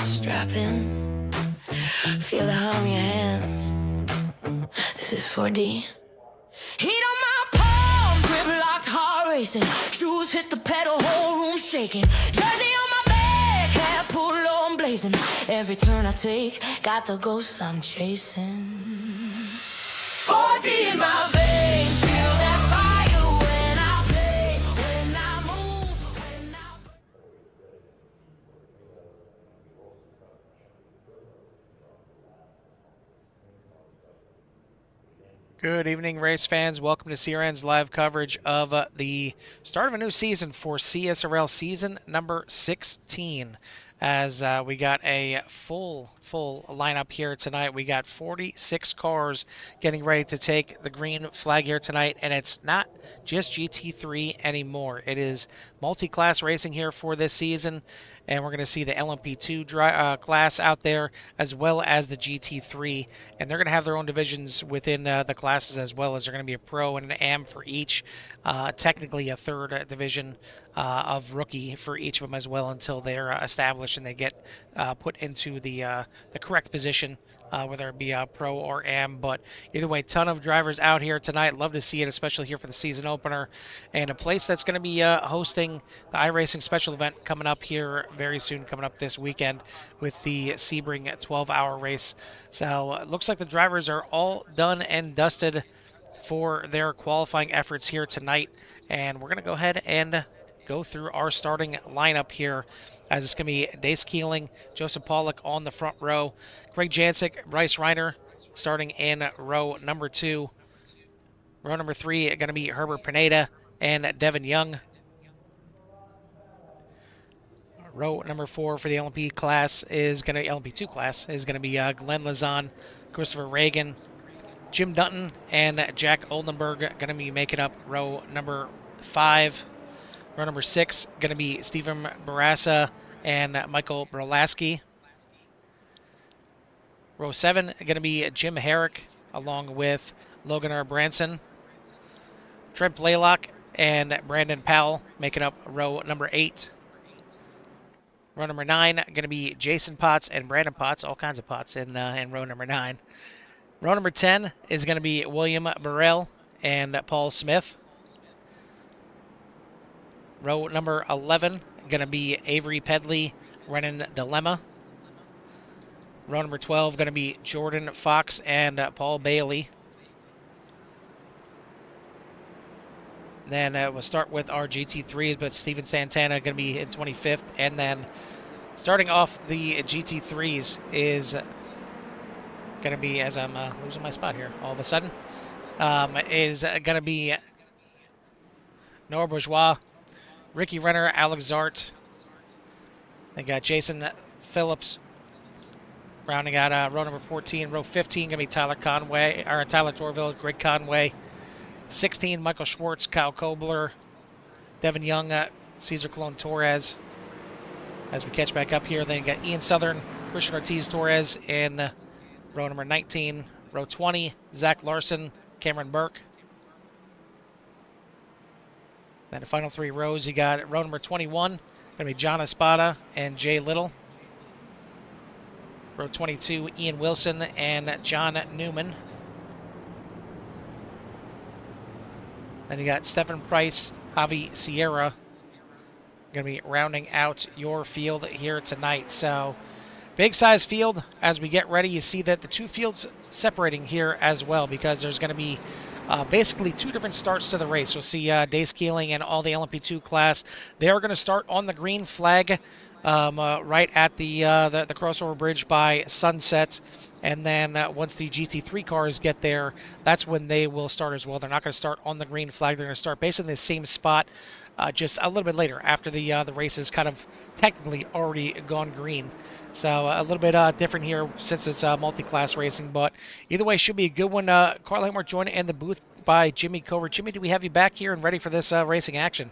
Strap in, feel the hum in your hands. This is 4D. Heat on my palms, grip locked, heart racing. Shoes hit the pedal, whole room shaking. Jersey on my back, hat pulled low and blazing. Every turn I take, got the ghosts I'm chasing. 4D in my veins, feel that fire when I play, when I move, when I... Good evening, race fans. Welcome to CRN's live coverage of the start of a new season for CSRL season number 16. As we got a full lineup here tonight. We got 46 cars getting ready to take the green flag here tonight, and it's not just GT3 anymore. It is multi-class racing here for this season, and we're going to see the LMP2 class out there as well as the GT3, and they're going to have their own divisions within the classes as well, as they're going to be a pro and an AM for each, technically a third division of rookie for each of them as well, until they're established and they get put into the correct position, whether it be pro or AM. But either way, ton of drivers out here tonight. Love to see it, especially here for the season opener, and a place that's going to be hosting the iRacing special event coming up here very soon, coming up this weekend with the Sebring 12-hour race. So it looks like the drivers are all done and dusted for their qualifying efforts here tonight, and we're going to go ahead and go through our starting lineup here, as it's going to be Dace Keeling, Joseph Pollock on the front row, Craig Jancic, Bryce Reiner starting in row number 2. Row number 3 going to be Herbert Pineda and Devin Young. Row number 4 for the LMP2 class is going to be Glenn Lazan, Christopher Reagan, Jim Dutton, and Jack Oldenburg going to be making up row number 5. Row number 6 going to be Stephen Barassa and Michael Berlaski. Row 7 going to be Jim Herrick along with Logan R. Branson. Trent Blaylock and Brandon Powell making up row number 8. Row number 9 going to be Jason Potts and Brandon Potts, all kinds of Potts in row number 9. Row number 10 is going to be William Burrell and Paul Smith. Row number 11, going to be Avery Pedley, Renan Dilemma. Row number 12, going to be Jordan Fox and Paul Bailey. Then we'll start with our GT3s, but Steven Santana going to be in 25th. And then starting off the GT3s is going to be, as I'm losing my spot here all of a sudden, is going to be Noah Bourgeois, Ricky Renner, Alex Zart. They got Jason Phillips rounding out row number 14. Row 15 going to be Tyler Torville, Greg Conway. 16, Michael Schwartz, Kyle Kobler, Devin Young, Cesar Colon Torres. As we catch back up here, then you got Ian Southern, Christian Ortiz Torres in row number 19. Row 20, Zach Larson, Cameron Burke. Then the final 3 rows, you got row number 21, going to be John Espada and Jay Little. Row 22, Ian Wilson and John Newman. Then you got Stephen Price, Javi Sierra, going to be rounding out your field here tonight. So big size field. As we get ready, you see that the 2 fields separating here as well, because there's going to be basically 2 different starts to the race. You'll see Dace Keeling and all the LMP2 class. They are going to start on the green flag right at the crossover bridge by sunset. And then once the GT3 cars get there, that's when they will start as well. They're not going to start on the green flag. They're going to start basically in the same spot just a little bit later, after the race is kind of technically already gone green. So a little bit different here since it's multi-class racing. But either way, should be a good one. Carl Langmore joined in the booth by Jimmy Covert. Jimmy, do we have you back here and ready for this racing action?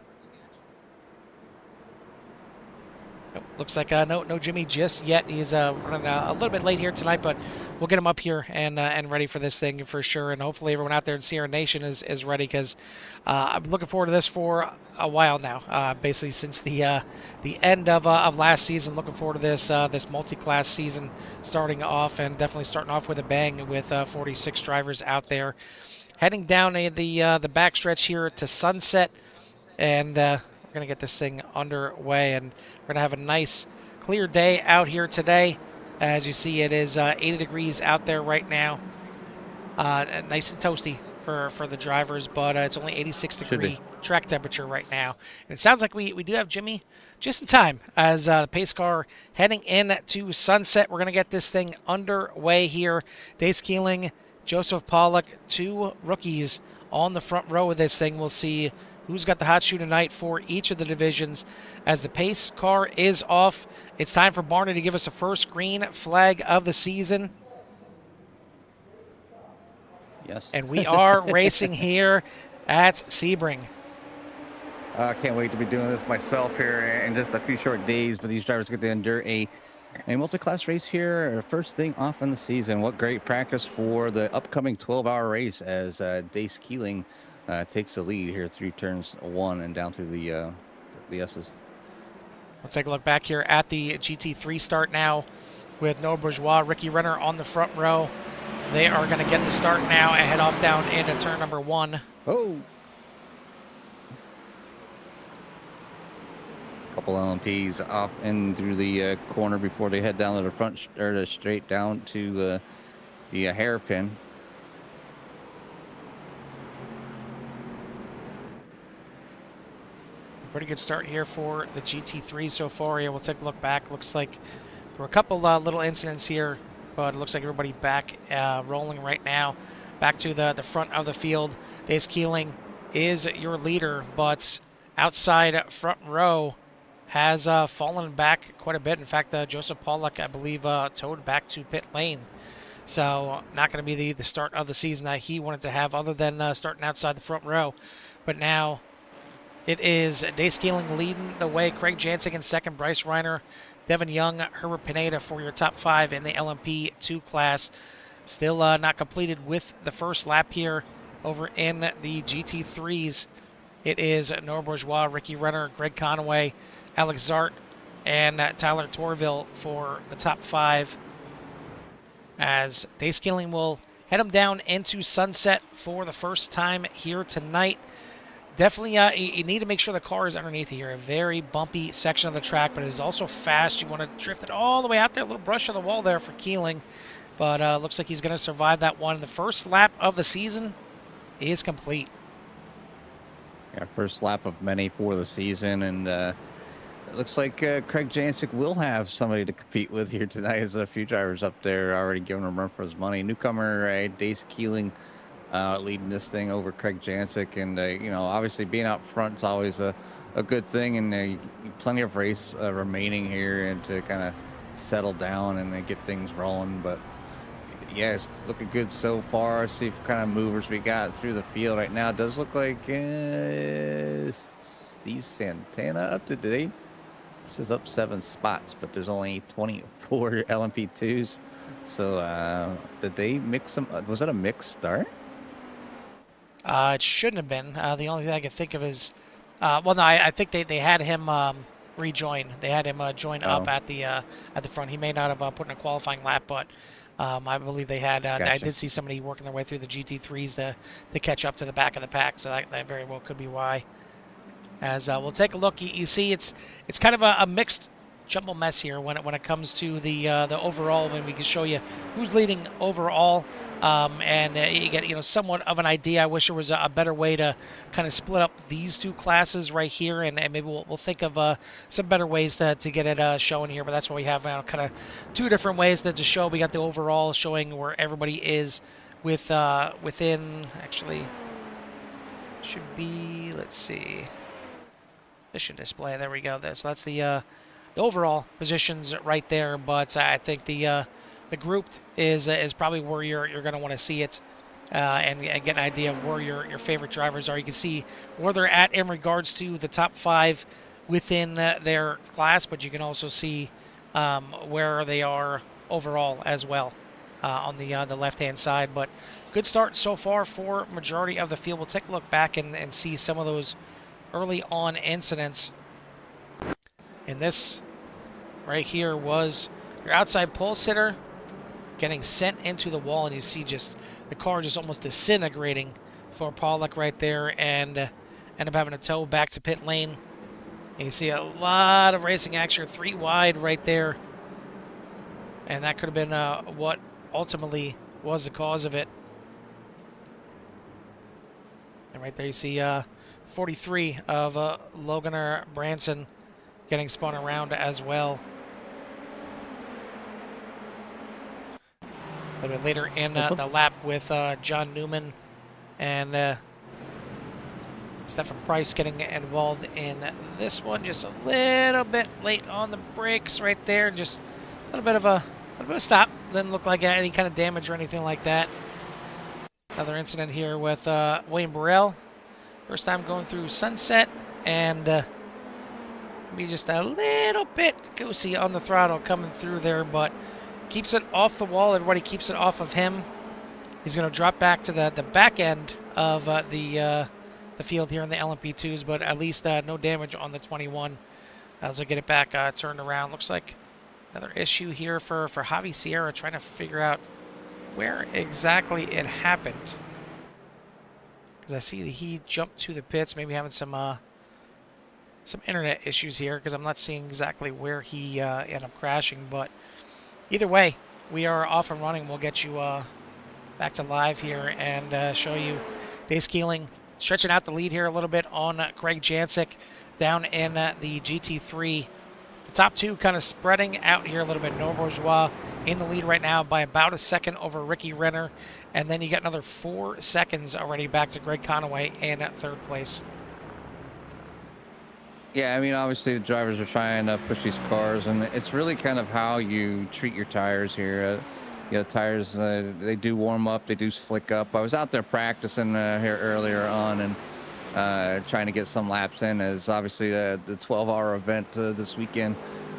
looks like no Jimmy just yet. He's running a little bit late here tonight, but we'll get him up here and ready for this thing for sure. And hopefully everyone out there in Sierra Nation is ready, because I'm looking forward to this for a while now. Basically since the end of last season, looking forward to this multi-class season starting off, and definitely starting off with a bang with 46 drivers out there. Heading down the backstretch here to Sunset, and we're going to get this thing underway, and we're going to have a nice clear day out here today. As you see, it is 80 degrees out there right now. Nice and toasty for the drivers, but it's only 86 degree track temperature right now. And it sounds like we do have Jimmy just in time as the pace car heading in to Sunset. We're going to get this thing underway here. Dace Keeling, Joseph Pollock, 2 rookies on the front row of this thing. We'll see who's got the hot shoe tonight for each of the divisions. As the pace car is off, it's time for Barney to give us a first green flag of the season. Yes. And we are racing here at Sebring. I can't wait to be doing this myself here in just a few short days, but these drivers get to endure a multi-class race here, first thing off in the season. What great practice for the upcoming 12-hour race as Dace Keeling takes the lead here through turns 1 and down through the S's. Let's take a look back here at the GT3 start now with Noah Bourgeois, Ricky Renner on the front row. They are going to get the start now and head off down into turn number 1. Oh! Couple LMPs off in through the corner before they head down to the front, or straight down to the hairpin. Pretty good start here for the GT3 so far. Here, we'll take a look back. Looks like there were a couple little incidents here, but it looks like everybody back rolling right now. Back to the front of the field. Dace Keeling is your leader, but outside front row has fallen back quite a bit. In fact, Joseph Pollock, I believe, towed back to pit lane. So not going to be the start of the season that he wanted to have, other than starting outside the front row. But now it is Dace Keeling leading the way. Craig Jancic in second. Bryce Reiner, Devin Young, Herbert Pineda for your top 5 in the LMP2 class. Still not completed with the first lap here over in the GT3s. It is Noah Bourgeois, Ricky Renner, Greg Conaway, Alex Zart, and Tyler Torville for the top 5. As Dace Keeling will head them down into Sunset for the first time here tonight. Definitely, you need to make sure the car is underneath here. A very bumpy section of the track, but it is also fast. You want to drift it all the way out there. A little brush on the wall there for Keeling, but looks like he's going to survive that one. The first lap of the season is complete. Yeah, first lap of many for the season, and it looks like Craig Jancic will have somebody to compete with here tonight. As a few drivers up there already giving him a run for his money. Newcomer Dace Keeling leading this thing over Craig Jancic, and you know, obviously being out front is always a good thing, and plenty of race remaining here, and to kind of settle down and get things rolling. But yeah, it's looking good so far. See what kind of movers we got through the field right now. It does look like Steve Santana up to date. This is up 7 spots, but there's only 24 LMP2s. So did they mix them? Was it a mixed start? It shouldn't have been. The only thing I can think of is, well, no, I think they had him rejoin. They had him join up at the front. He may not have put in a qualifying lap, but I believe they had. Gotcha. I did see somebody working their way through the GT3s to catch up to the back of the pack, so that very well could be why. As we'll take a look, you see it's kind of a mixed jumble mess here when it comes to the overall. When we can show you who's leading overall, and you get somewhat of an idea. I wish there was a better way to kind of split up these two classes right here, and maybe we'll think of some better ways to get it showing here. But that's what we have now, kind of two different ways to show. We got the overall showing where everybody is within. Actually, should be. Let's see. This should display. There we go. So that's the overall positions right there. But I think the grouped is probably where you're going to want to see it, and get an idea of where your favorite drivers are. You can see where they're at in regards to the top 5 within their class, but you can also see where they are overall as well on the left-hand side. But good start so far for majority of the field. We'll take a look back and see some of those early on incidents. And this right here was your outside pole sitter getting sent into the wall, and you see just the car just almost disintegrating for Pollock right there, and end up having to tow back to pit lane. And you see a lot of racing action, 3 wide right there, and that could have been what ultimately was the cause of it. And right there you see 43 of Logan Branson getting spun around as well. A little bit later in the lap with John Newman and Stephen Price getting involved in this one. Just a little bit late on the brakes right there. Just a little bit of a stop. Didn't look like any kind of damage or anything like that. Another incident here with William Burrell. First time going through Sunset, and be just a little bit goosey on the throttle coming through there, but keeps it off the wall. Everybody keeps it off of him. He's going to drop back to the back end of the field here in the LMP2s, but at least no damage on the 21 as I get it back turned around. Looks like another issue here for Javi Sierra, trying to figure out where exactly it happened. Because I see that he jumped to the pits, maybe having some internet issues here, because I'm not seeing exactly where he ended up crashing. But either way, we are off and running. We'll get you back to live here and show you Dave Keeling stretching out the lead here a little bit on Craig Jancic down in the GT3. The top two kind of spreading out here a little bit. Noah Bourgeois in the lead right now by about a second over Ricky Renner. And then you got another 4 seconds already back to Greg Conaway in third place. Yeah, I mean, obviously the drivers are trying to push these cars, and it's really kind of how you treat your tires here. Tires, they do warm up, they do slick up. I was out there practicing here earlier on and trying to get some laps in, as obviously the 12-hour event this weekend.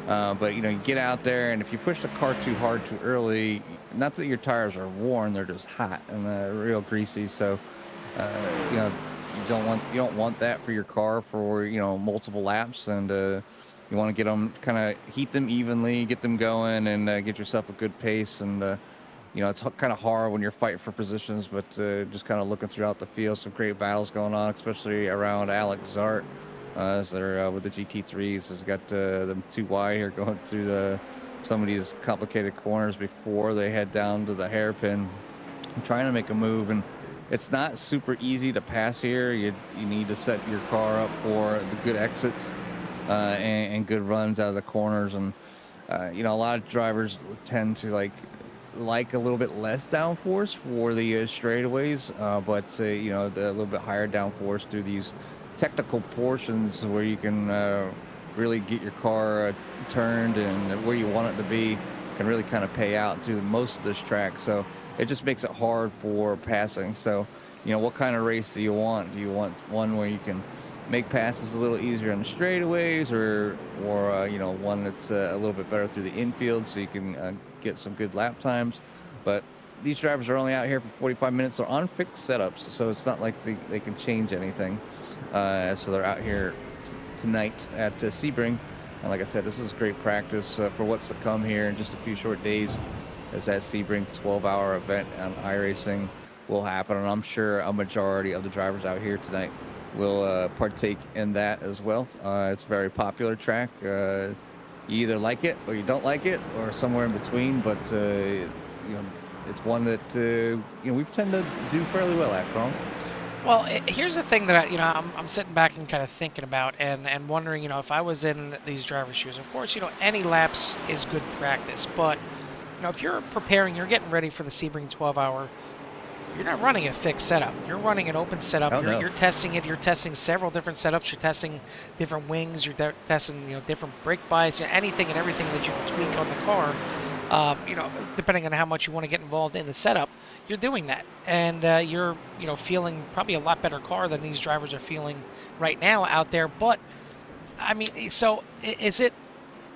But, you get out there, and if you push the car too hard too early, not that your tires are worn, they're just hot and real greasy. So, you don't want that for your car for multiple laps, and you want to get them, kind of heat them evenly, get them going, and get yourself a good pace. And it's kind of hard when you're fighting for positions, but just kind of looking throughout the field, some great battles going on, especially around Alex Zart as they're with the GT3s. Has got them 2 wide here going through some of these complicated corners before they head down to the hairpin, trying to make a move. And it's not super easy to pass here. You need to set your car up for the good exits and good runs out of the corners. And a lot of drivers tend to like a little bit less downforce for the straightaways, but the little bit higher downforce through these technical portions where you can really get your car turned and where you want it to be, can really kind of pay out through most of this track. So it just makes it hard for passing. So, what kind of race do you want? Do you want one where you can make passes a little easier on the straightaways, or one that's a little bit better through the infield so you can get some good lap times? But these drivers are only out here for 45 minutes. They're on fixed setups, so it's not like they can change anything. So they're out here tonight at Sebring. And like I said, this is great practice for what's to come here in just a few short days, as that Sebring 12-hour event on iRacing will happen. And I'm sure a majority of the drivers out here tonight will partake in that as well. It's a very popular track. You either like it or you don't like it, or somewhere in between. But it's one that we tend to do fairly well at, Carl. Well, here's the thing that I'm sitting back and kind of thinking about and wondering, if I was in these drivers' shoes. Of course, any laps is good practice, but if you're preparing, you're getting ready for the Sebring 12-hour, you're not running a fixed setup. You're running an open setup. You're testing it. You're testing several different setups. You're testing different wings. You're testing different brake bites, anything and everything that you can tweak on the car. Depending on how much you want to get involved in the setup, you're doing that, and you're feeling probably a lot better car than these drivers are feeling right now out there. But I mean, so is it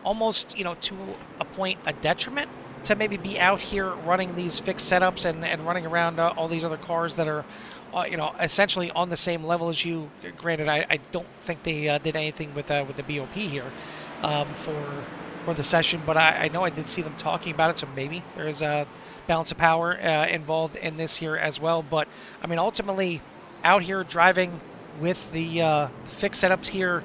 almost, to a point, a detriment to maybe be out here running these fixed setups and running around all these other cars that are, essentially on the same level as you? Granted, I don't think they did anything with the BOP here for the session, but I know I did see them talking about it, so maybe there's a balance of power involved in this here as well. But I mean, ultimately, out here driving with the fixed setups here,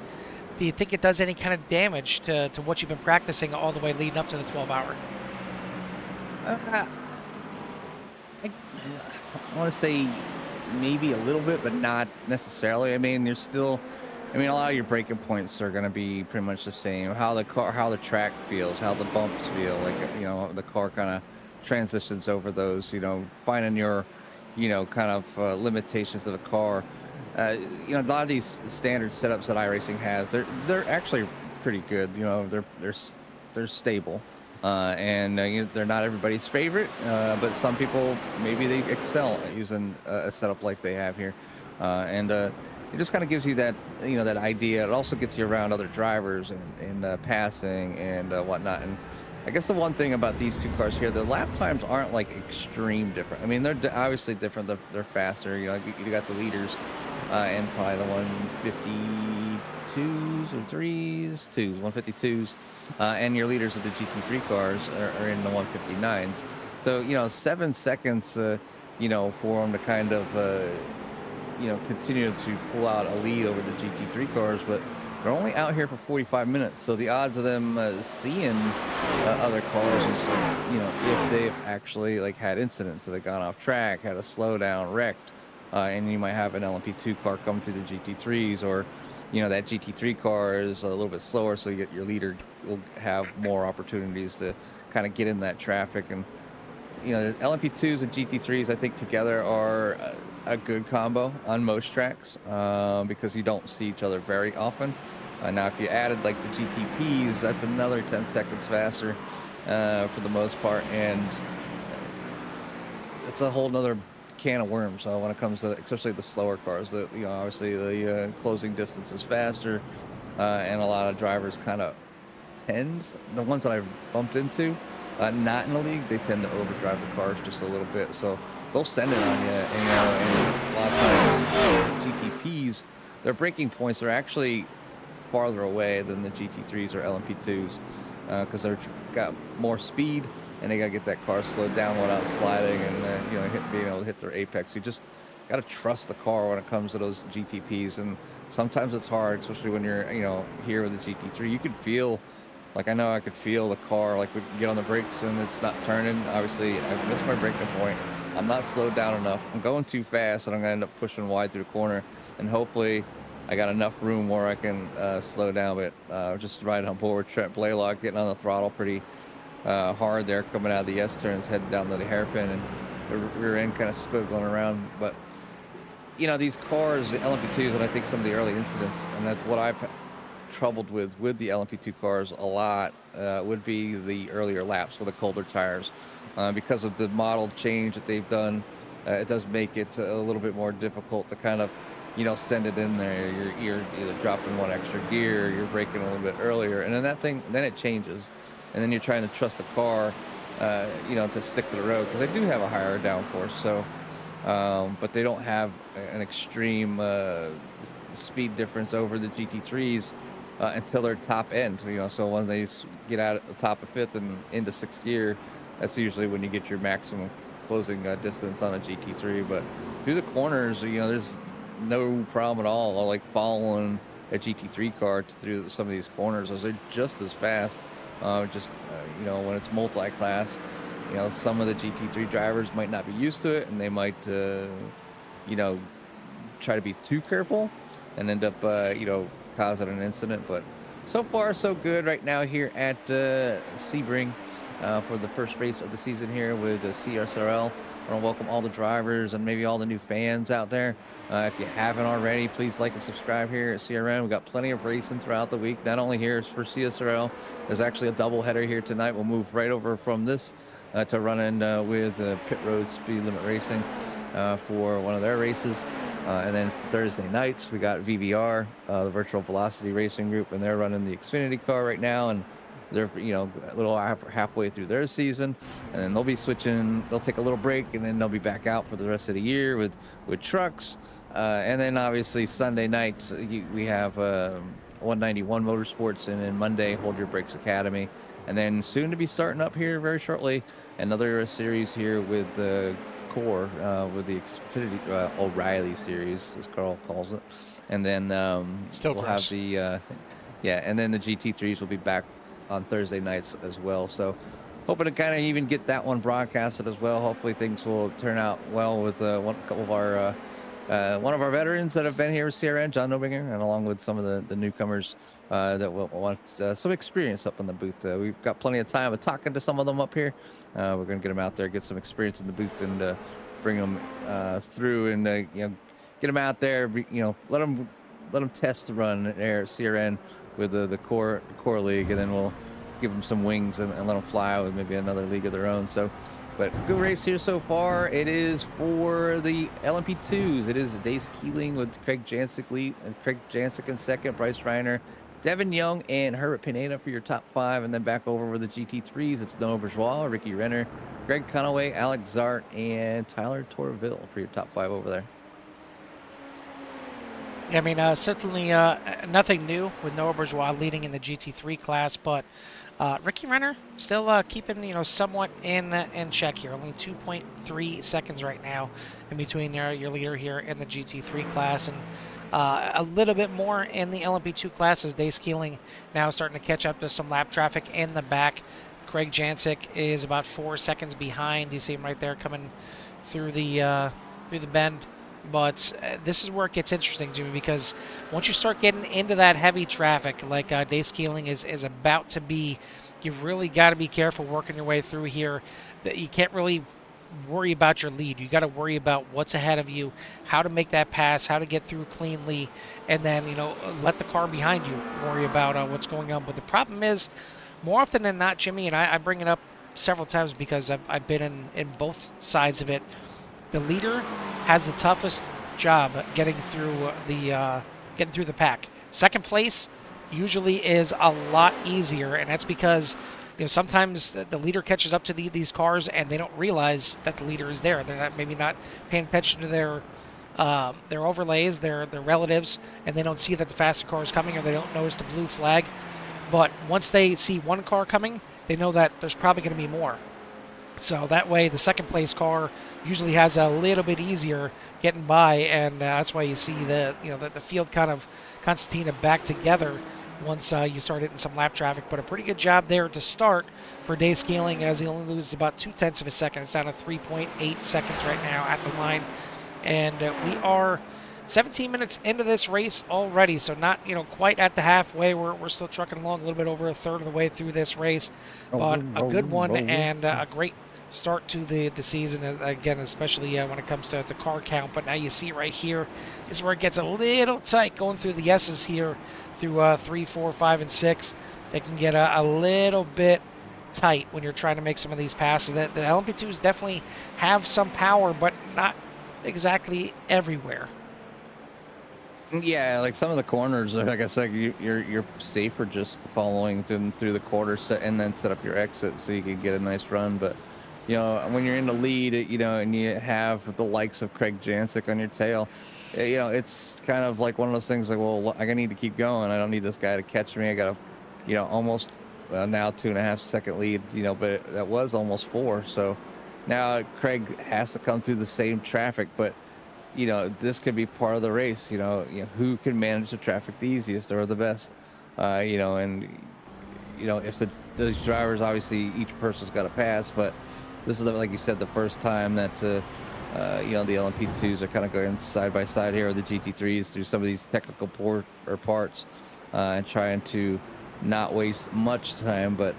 do you think it does any kind of damage to what you've been practicing all the way leading up to the 12-hour? I want to say maybe a little bit, but not necessarily. I mean, a lot of your breaking points are going to be pretty much the same. How the track feels, how the bumps feel, like, the car kind of transitions over those, finding your, kind of limitations of the car. A lot of these standard setups that iRacing has, they're actually pretty good. They're stable, and they're not everybody's favorite, but some people, maybe they excel at using a setup like they have here, and it just kind of gives you that that idea. It also gets you around other drivers and passing and whatnot. And I guess the one thing about these two cars here, the lap times aren't like extreme different. I mean, they're obviously different. They're faster. You got the leaders. And probably the 152s or 152s, and your leaders of the GT3 cars are in the 159s. So 7 seconds, for them to kind of continue to pull out a lead over the GT3 cars, but they're only out here for 45 minutes. So the odds of them seeing other cars is, if they've actually had incidents, so they've gone off track, had a slowdown, wrecked. And you might have an LMP2 car come to the GT3s, or that GT3 car is a little bit slower, so your leader will have more opportunities to kind of get in that traffic. And LMP2s and GT3s, I think together are a good combo on most tracks, because you don't see each other very often. Now if you added the GTPs, that's another 10 seconds faster for the most part, and it's a whole nother can of worms when it comes to especially the slower cars. Obviously the closing distance is faster, and a lot of drivers kind of tend, the ones that I've bumped into, not in the league, they tend to overdrive the cars just a little bit, so they'll send it on you. And a lot of times GTPs, their braking points are actually farther away than the GT3s or LMP2s, because they're got more speed, and they got to get that car slowed down without sliding and being able to hit their apex. You just got to trust the car when it comes to those GTPs, and sometimes it's hard, especially when you're here with the GT3. You could feel, I know I could feel the car, we get on the brakes and it's not turning. Obviously, I've missed my braking point. I'm not slowed down enough. I'm going too fast, and I'm going to end up pushing wide through the corner, and hopefully I got enough room where I can slow down. But just right on board, Trent Blaylock getting on the throttle pretty hard there, coming out of the S-turns, heading down to the hairpin, and the rear end kind of squiggling around. But these cars, the LMP2s, and I think some of the early incidents, and that's what I've troubled with the LMP2 cars a lot, would be the earlier laps with the colder tires, because of the model change that they've done. It does make it a little bit more difficult to kind of send it in there. You're either dropping one extra gear, you're braking a little bit earlier, and then it changes. And then you're trying to trust the car, to stick to the road, because they do have a higher downforce. So, but they don't have an extreme speed difference over the GT3s until their top end. So when they get out at the top of fifth and into sixth gear, that's usually when you get your maximum closing distance on a GT3. But through the corners, there's no problem at all. Following a GT3 car through some of these corners, as they're just as fast. When it's multi-class, some of the GT3 drivers might not be used to it, and they might, try to be too careful and end up, causing an incident. But so far, so good right now here at Sebring for the first race of the season here with CSRL. I want to welcome all the drivers and maybe all the new fans out there. If you haven't already, please like and subscribe here at CRN. We've got plenty of racing throughout the week, not only here for CSRL. There's actually a double header here tonight. We'll move right over from this to run in with Pit Road Speed Limit Racing for one of their races. And then Thursday nights, we got VVR, the Virtual Velocity Racing Group, and they're running the Xfinity car right now, and they're a little halfway through their season, and then they'll be switching. They'll take a little break, and then they'll be back out for the rest of the year with trucks. And then obviously Sunday nights we have 191 Motorsports, and then Monday Hold Your Brakes Academy, and then soon to be starting up here very shortly another series here with the Core with the Xfinity O'Reilly series, as Carl calls it, and then Still we'll gross. have the and then the GT3s will be back on Thursday nights as well. So hoping to kind of even get that one broadcasted as well. Hopefully things will turn out well with one of our veterans that have been here with CRN, John Nobinger, and along with some of the newcomers that will want some experience up in the booth. We've got plenty of time of talking to some of them up here. We're going to get them out there, get some experience in the booth, and bring them through, and get them out there. Let them test the run there at CRN with the core league, and then we'll give them some wings and let them fly with maybe another league of their own. So, but good race here so far. It is for the LMP2s. It is Dace Keeling with Craig Jancic lead, and Craig Jancic in second, Bryce Reiner, Devin Young, and Herbert Pineda for your top 5. And then back over with the GT3s, it's Noah Bourgeois, Ricky Renner, Greg Conaway, Alex Zart, and Tyler Torville for your top 5 over there. Yeah, I mean, certainly nothing new with Noah Bourgeois leading in the GT3 class, but Ricky Renner still keeping somewhat in check here. Only 2.3 seconds right now in between your leader here in the GT3 class, and a little bit more in the LMP2 class as Dace Keeling now starting to catch up to some lap traffic in the back. Craig Jancic is about 4 seconds behind. You see him right there coming through the bend. But this is where it gets interesting, Jimmy, because once you start getting into that heavy traffic like Dace Keeling is about to be, you've really got to be careful working your way through here. That you can't really worry about your lead. You got to worry about what's ahead of you, how to make that pass, how to get through cleanly, and then let the car behind you worry about what's going on. But the problem is, more often than not, Jimmy, and I bring it up several times because I've been in both sides of it. The leader has the toughest job getting through the pack. Second place usually is a lot easier, and that's because sometimes the leader catches up to these cars and they don't realize that the leader is there. They're maybe not paying attention to their overlays, their relatives, and they don't see that the faster car is coming, or they don't notice the blue flag. But once they see one car coming, they know that there's probably going to be more. So that way, the second place car usually has a little bit easier getting by, and that's why you see the field kind of concertina back together once you start hitting some lap traffic. But a pretty good job there to start for Dace Keeling, as he only loses about 0.2 of a second. It's down to 3.8 seconds right now at the line, and we are 17 minutes into this race already, so not quite at the halfway. We're still trucking along a little bit over a third of the way through this race, but a good one and a great start to the season, again, especially when it comes to car count. But now you see right here is where it gets a little tight going through the S's here through 3, 4, 5, and 6. They can get a little bit tight when you're trying to make some of these passes. The LMP2s definitely have some power, but not exactly everywhere. Yeah, like some of the corners, like I said, you're safer just following them through the quarter and then set up your exit so you can get a nice run. But when you're in the lead, and you have the likes of Craig Jancic on your tail, it's kind of like one of those things like, well, I need to keep going. I don't need this guy to catch me. I got a, almost now 2.5 second lead, but that was almost 4. So now Craig has to come through the same traffic, but this could be part of the race. Who can manage the traffic the easiest or the best, and if those drivers, obviously each person's got to pass, but this is, like you said, the first time that the LMP2s are kind of going side by side here with the GT3s through some of these technical parts, and trying to not waste much time. But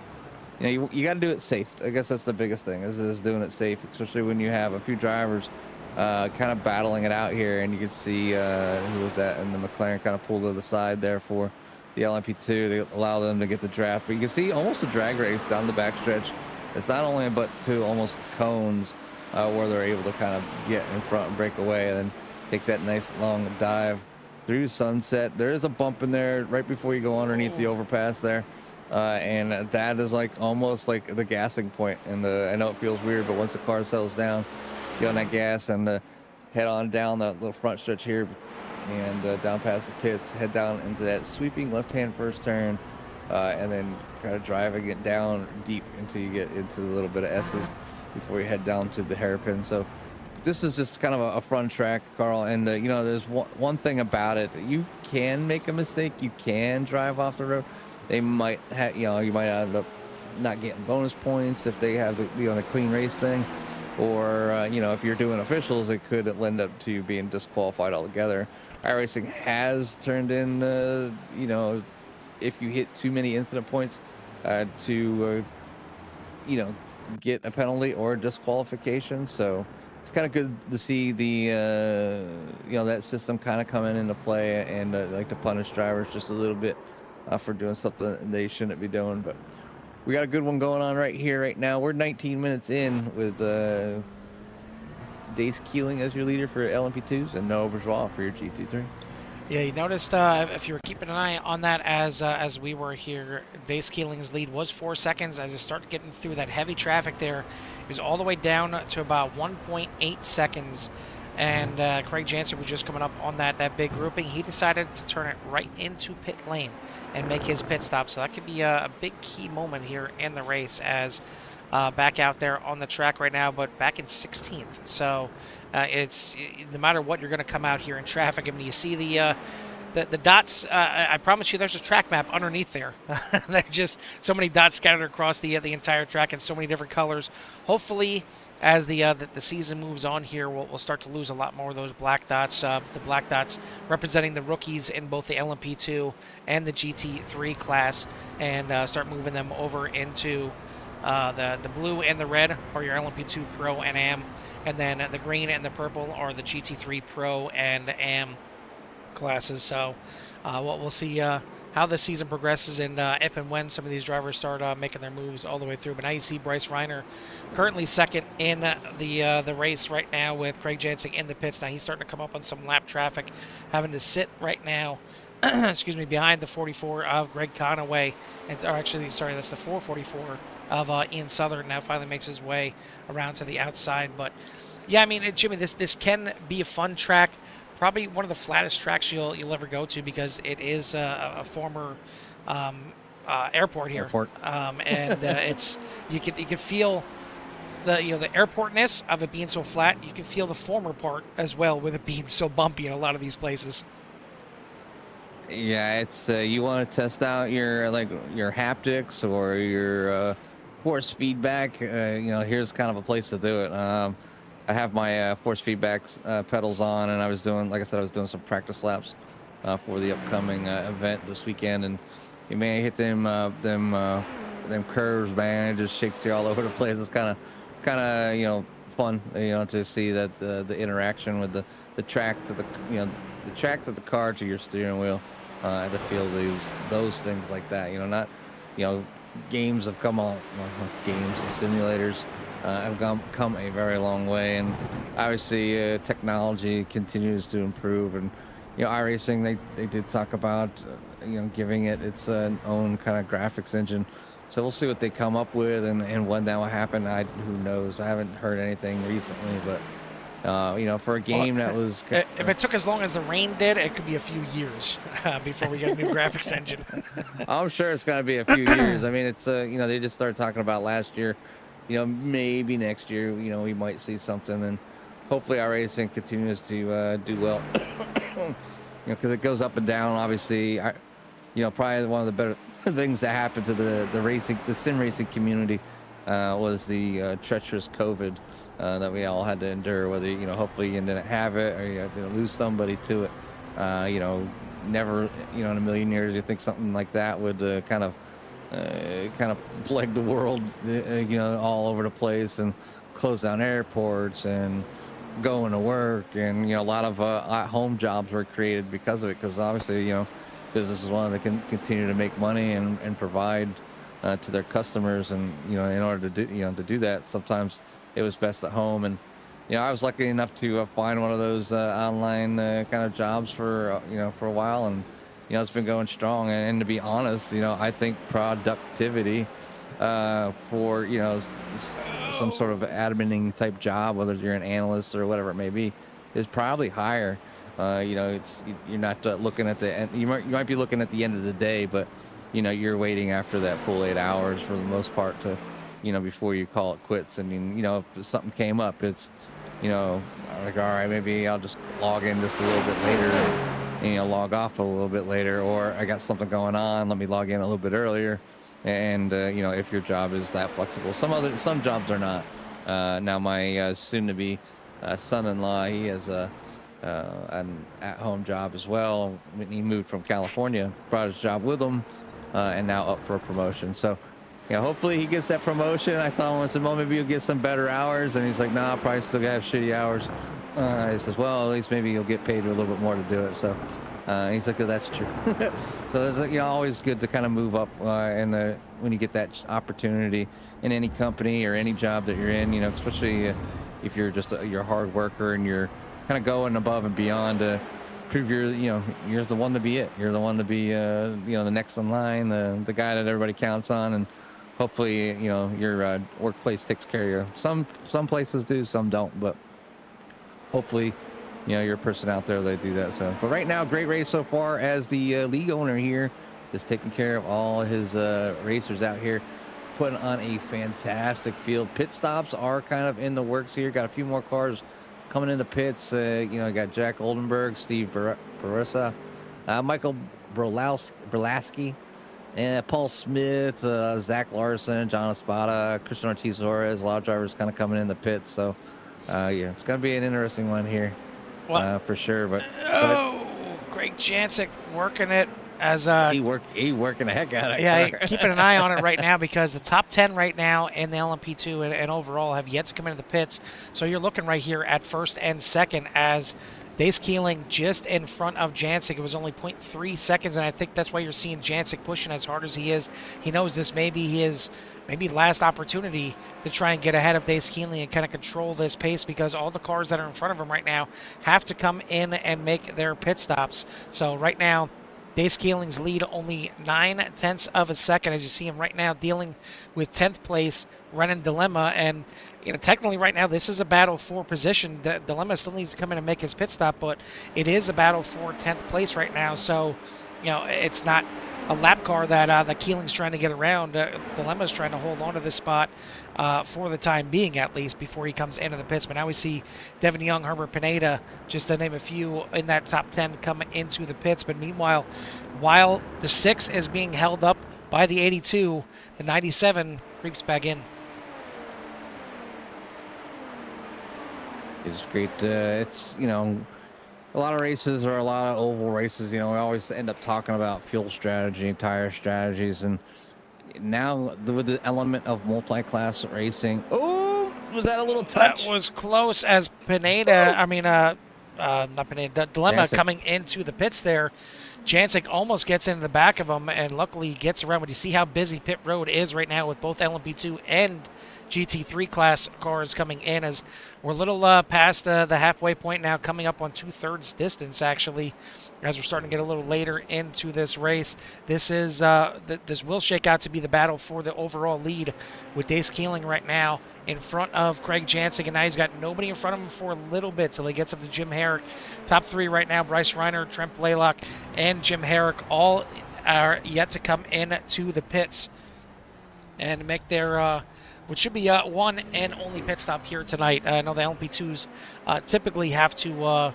you got to do it safe. I guess that's the biggest thing, is doing it safe, especially when you have a few drivers kind of battling it out here. And you can see who was that, and the McLaren kind of pulled to the side there for the LMP2 to allow them to get the draft. But you can see almost a drag race down the backstretch. It's not only but to almost cones where they're able to kind of get in front and break away. And take that nice long dive through Sunset. There is a bump in there right before you go underneath the overpass there. And that is like almost like the gassing point. And I know it feels weird, but once the car settles down, get on that gas and head on down that little front stretch here and down past the pits, head down into that sweeping left-hand first turn, and then kind of driving it down deep until you get into a little bit of S's before you head down to the hairpin. So this is just kind of a fun track, Carl. And you know, there's one thing about it: you can make a mistake, you can drive off the road. They might have, you know, you might end up not getting bonus points if they have the clean race thing, or you know, if you're doing officials, it could end up to you being disqualified altogether. iRacing has turned in, you know, if you hit too many incident points, to you know, get a penalty or disqualification. So it's kind of good to see the you know, that system kind of coming into play, and like to punish drivers just a little bit for doing something they shouldn't be doing. But we got a good one going on right here, right now. We're 19 minutes in with Dace Keeling as your leader for LMP2s and Noah Bourgeois for your GT3. Yeah, you noticed if you were keeping an eye on that as we were here, Dace Keeling's lead was 4 seconds. As it started getting through that heavy traffic there, it was all the way down to about 1.8 seconds. And Craig Jansen was just coming up on that big grouping. He decided to turn it right into pit lane and make his pit stop. So that could be a big key moment here in the race, as back out there on the track right now, but back in 16th. So it's no matter what, you're going to come out here in traffic. I mean, you see the dots. I promise you, there's a track map underneath there. There's just so many dots scattered across the entire track in so many different colors. Hopefully, as the season moves on here, we'll start to lose a lot more of those black dots. The black dots representing the rookies in both the LMP2 and the GT3 class, and start moving them over into the blue and the red are your LMP2 Pro and AM, and then the green and the purple are the GT3 Pro and AM classes. So we'll see how the season progresses, and if and when some of these drivers start making their moves all the way through. But now you see Bryce Reiner currently second in the race right now, with Craig Jansen in the pits. Now he's starting to come up on some lap traffic, having to sit right now excuse me, behind the 44 of Greg Conaway, or actually, sorry, that's the 444 of Ian Southern. Now finally makes his way around to the outside. But yeah, I mean, Jimmy, this can be a fun track. Probably one of the flattest tracks you'll ever go to, because it is a former airport here. And it's you can feel the the airportness of it being so flat. You can feel the former part as well, with it being so bumpy in a lot of these places. Yeah, it's you want to test out your haptics or your force feedback. Here's kind of a place to do it. I have my force feedback pedals on, and I was doing, like I said, I was doing some practice laps for the upcoming event this weekend, and you may hit them curves, man. It just shakes you all over the place. It's kind of fun, to see that the interaction with the track to the track to the car to your steering wheel, to feel those things like that. Not games have come on, games and simulators have come a very long way, and obviously technology continues to improve. And iRacing, they did talk about giving it its own kind of graphics engine. So we'll see what they come up with, and when that will happen. Who knows? I haven't heard anything recently, but for a game that was... If it took as long as the rain did, it could be a few years before we get a new graphics engine. I'm sure it's going to be a few years. I mean, it's, they just started talking about last year. Maybe next year, we might see something, and hopefully iRacing continues to do well. Because it goes up and down. Obviously, probably one of the better things that happened to the sim racing community was the treacherous COVID that we all had to endure. Whether hopefully you didn't have it, or you lose somebody to it. Never in a million years you think something like that would kind of plague the world, all over the place, and close down airports and going to work, and a lot of at-home jobs were created because of it. Because obviously, businesses wanted to continue to make money and provide to their customers, and in order to do that, sometimes it was best at home. And I was lucky enough to find one of those online kind of jobs for for a while, and it's been going strong. And to be honest, I think productivity for some sort of admining type job, whether you're an analyst or whatever it may be, is probably higher. You're not looking at the end. You might be looking at the end of the day, but you're waiting after that full 8 hours for the most part to before you call it quits. I mean, if something came up, it's like, all right, maybe I'll just log in just a little bit later and log off a little bit later, or I got something going on, let me log in a little bit earlier. And if your job is that flexible, some jobs are not. Now my soon-to-be son-in-law, he has an at-home job as well. He moved from California, brought his job with him, and now up for a promotion. So hopefully he gets that promotion. I told him, I said, well, maybe you'll get some better hours. And he's like, nah, I'll probably still have shitty hours. He says, well, at least maybe you'll get paid a little bit more to do it. So he's like, oh, that's true. So it's always good to kind of move up when you get that opportunity in any company or any job that you're in, especially if you're just you're a hard worker and you're kind of going above and beyond to prove you're the one to be it. You're the one to be, the next in line, the guy that everybody counts on. And hopefully, your workplace takes care of you. Some places do, some don't, but hopefully, you're a person out there that do that. So, but right now, great race so far, as the league owner here is taking care of all his racers out here, putting on a fantastic field. Pit stops are kind of in the works here. Got a few more cars coming in the pits. Got Jack Oldenburg, Steve Barissa, Michael Berlasky, and Paul Smith, Zach Larson, John Espada, Christian Ortiz-Torres. A lot of drivers kind of coming in the pits. So, it's going to be an interesting one here, for sure. But Greg Jancic working it as he working the heck out of it. Yeah, keeping an eye on it right now, because the top 10 right now in the LMP2 and overall have yet to come into the pits. So you're looking right here at first and second, as Dace Keeling just in front of Jancic. It was only 0.3 seconds, and I think that's why you're seeing Jancic pushing as hard as he is. He knows this may be his last opportunity to try and get ahead of Dace Keeling and kind of control this pace, because all the cars that are in front of him right now have to come in and make their pit stops. So right now, Dace Keeling's lead only 0.9 of a second, as you see him right now dealing with 10th place Renan Dilemma. And technically right now this is a battle for position. Dilemma still needs to come in and make his pit stop, but it is a battle for 10th place right now. So it's not a lap car that Keeling's trying to get around. Dilemma's trying to hold on to this spot for the time being, at least, before he comes into the pits. But now we see Devin Young, Herbert Pineda, just to name a few, in that top 10 come into the pits. But meanwhile, while the 6 is being held up by the 82, the 97 creeps back in. It's great. It's, a lot of races or a lot of oval races, we always end up talking about fuel strategy, tire strategies, and now with the element of multi-class racing. Oh, was that a little touch? That was close, as Pineda, not Pineda, the Dilemma Jancic coming into the pits there. Jancic almost gets into the back of him, and luckily he gets around. But you see how busy pit road is right now with both LMP2 and GT3 class cars coming in, as we're a little past the halfway point now, coming up on 2/3 distance, actually, as we're starting to get a little later into this race. This is this will shake out to be the battle for the overall lead, with Dace Keeling right now in front of Craig Jancic, and now he's got nobody in front of him for a little bit till he gets up to Jim Herrick. Top 3 right now: Bryce Reiner, Trent Blaylock, and Jim Herrick, all are yet to come in to the pits and make their which should be one and only pit stop here tonight. I know the LMP2s typically have to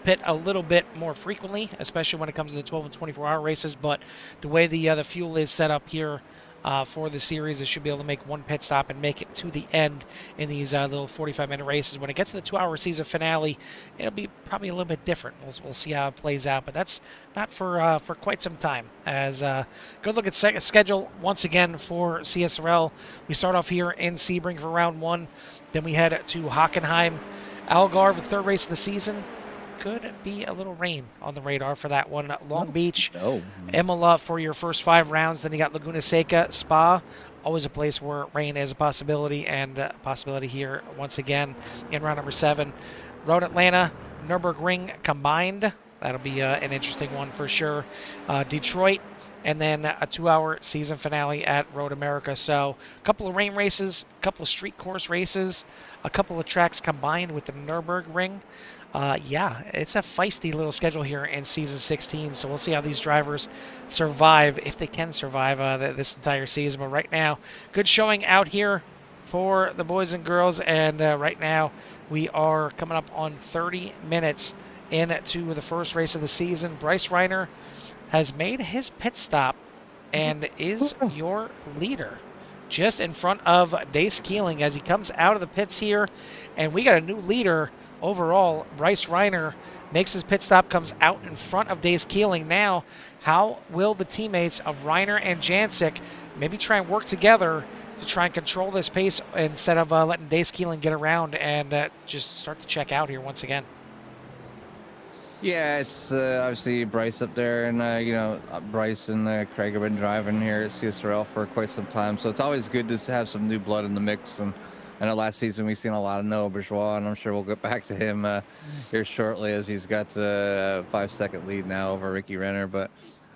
pit a little bit more frequently, especially when it comes to the 12 and 24-hour races. But the way the fuel is set up here for the series, it should be able to make one pit stop and make it to the end in these little 45-minute races. When it gets to the 2-hour season finale, it'll be probably a little bit different. We'll see how it plays out, but that's not for quite some time. As good look at schedule once again for CSRL. We start off here in Sebring for round 1, then we head to Hockenheim. Algarve, the 3rd race of the season. Could be a little rain on the radar for that one. Long Beach, Imola for your first 5 rounds. Then you got Laguna Seca, Spa, always a place where rain is a possibility, and a possibility here once again in round number 7. Road Atlanta, Nürburgring combined. That'll be an interesting one for sure. Detroit, and then a 2-hour season finale at Road America. So a couple of rain races, a couple of street course races, a couple of tracks combined with the Nürburgring. Yeah, it's a feisty little schedule here in season 16. So we'll see how these drivers survive, if they can survive this entire season. But right now, good showing out here for the boys and girls. And right now, we are coming up on 30 minutes into the first race of the season. Bryce Reiner has made his pit stop and is your leader, just in front of Dace Keeling as he comes out of the pits here. And we got a new leader overall. Bryce Reiner makes his pit stop, comes out in front of Dace Keeling. Now, how will the teammates of Reiner and Jancic maybe try and work together to try and control this pace instead of letting Dace Keeling get around and just start to check out here once again? Yeah, it's obviously Bryce up there, and Bryce and Craig have been driving here at CSRL for quite some time, so it's always good to have some new blood in the mix. And I know last season we've seen a lot of Noah Bourgeois, and I'm sure we'll get back to him here shortly, as he's got a 5-second lead now over Ricky Renner. But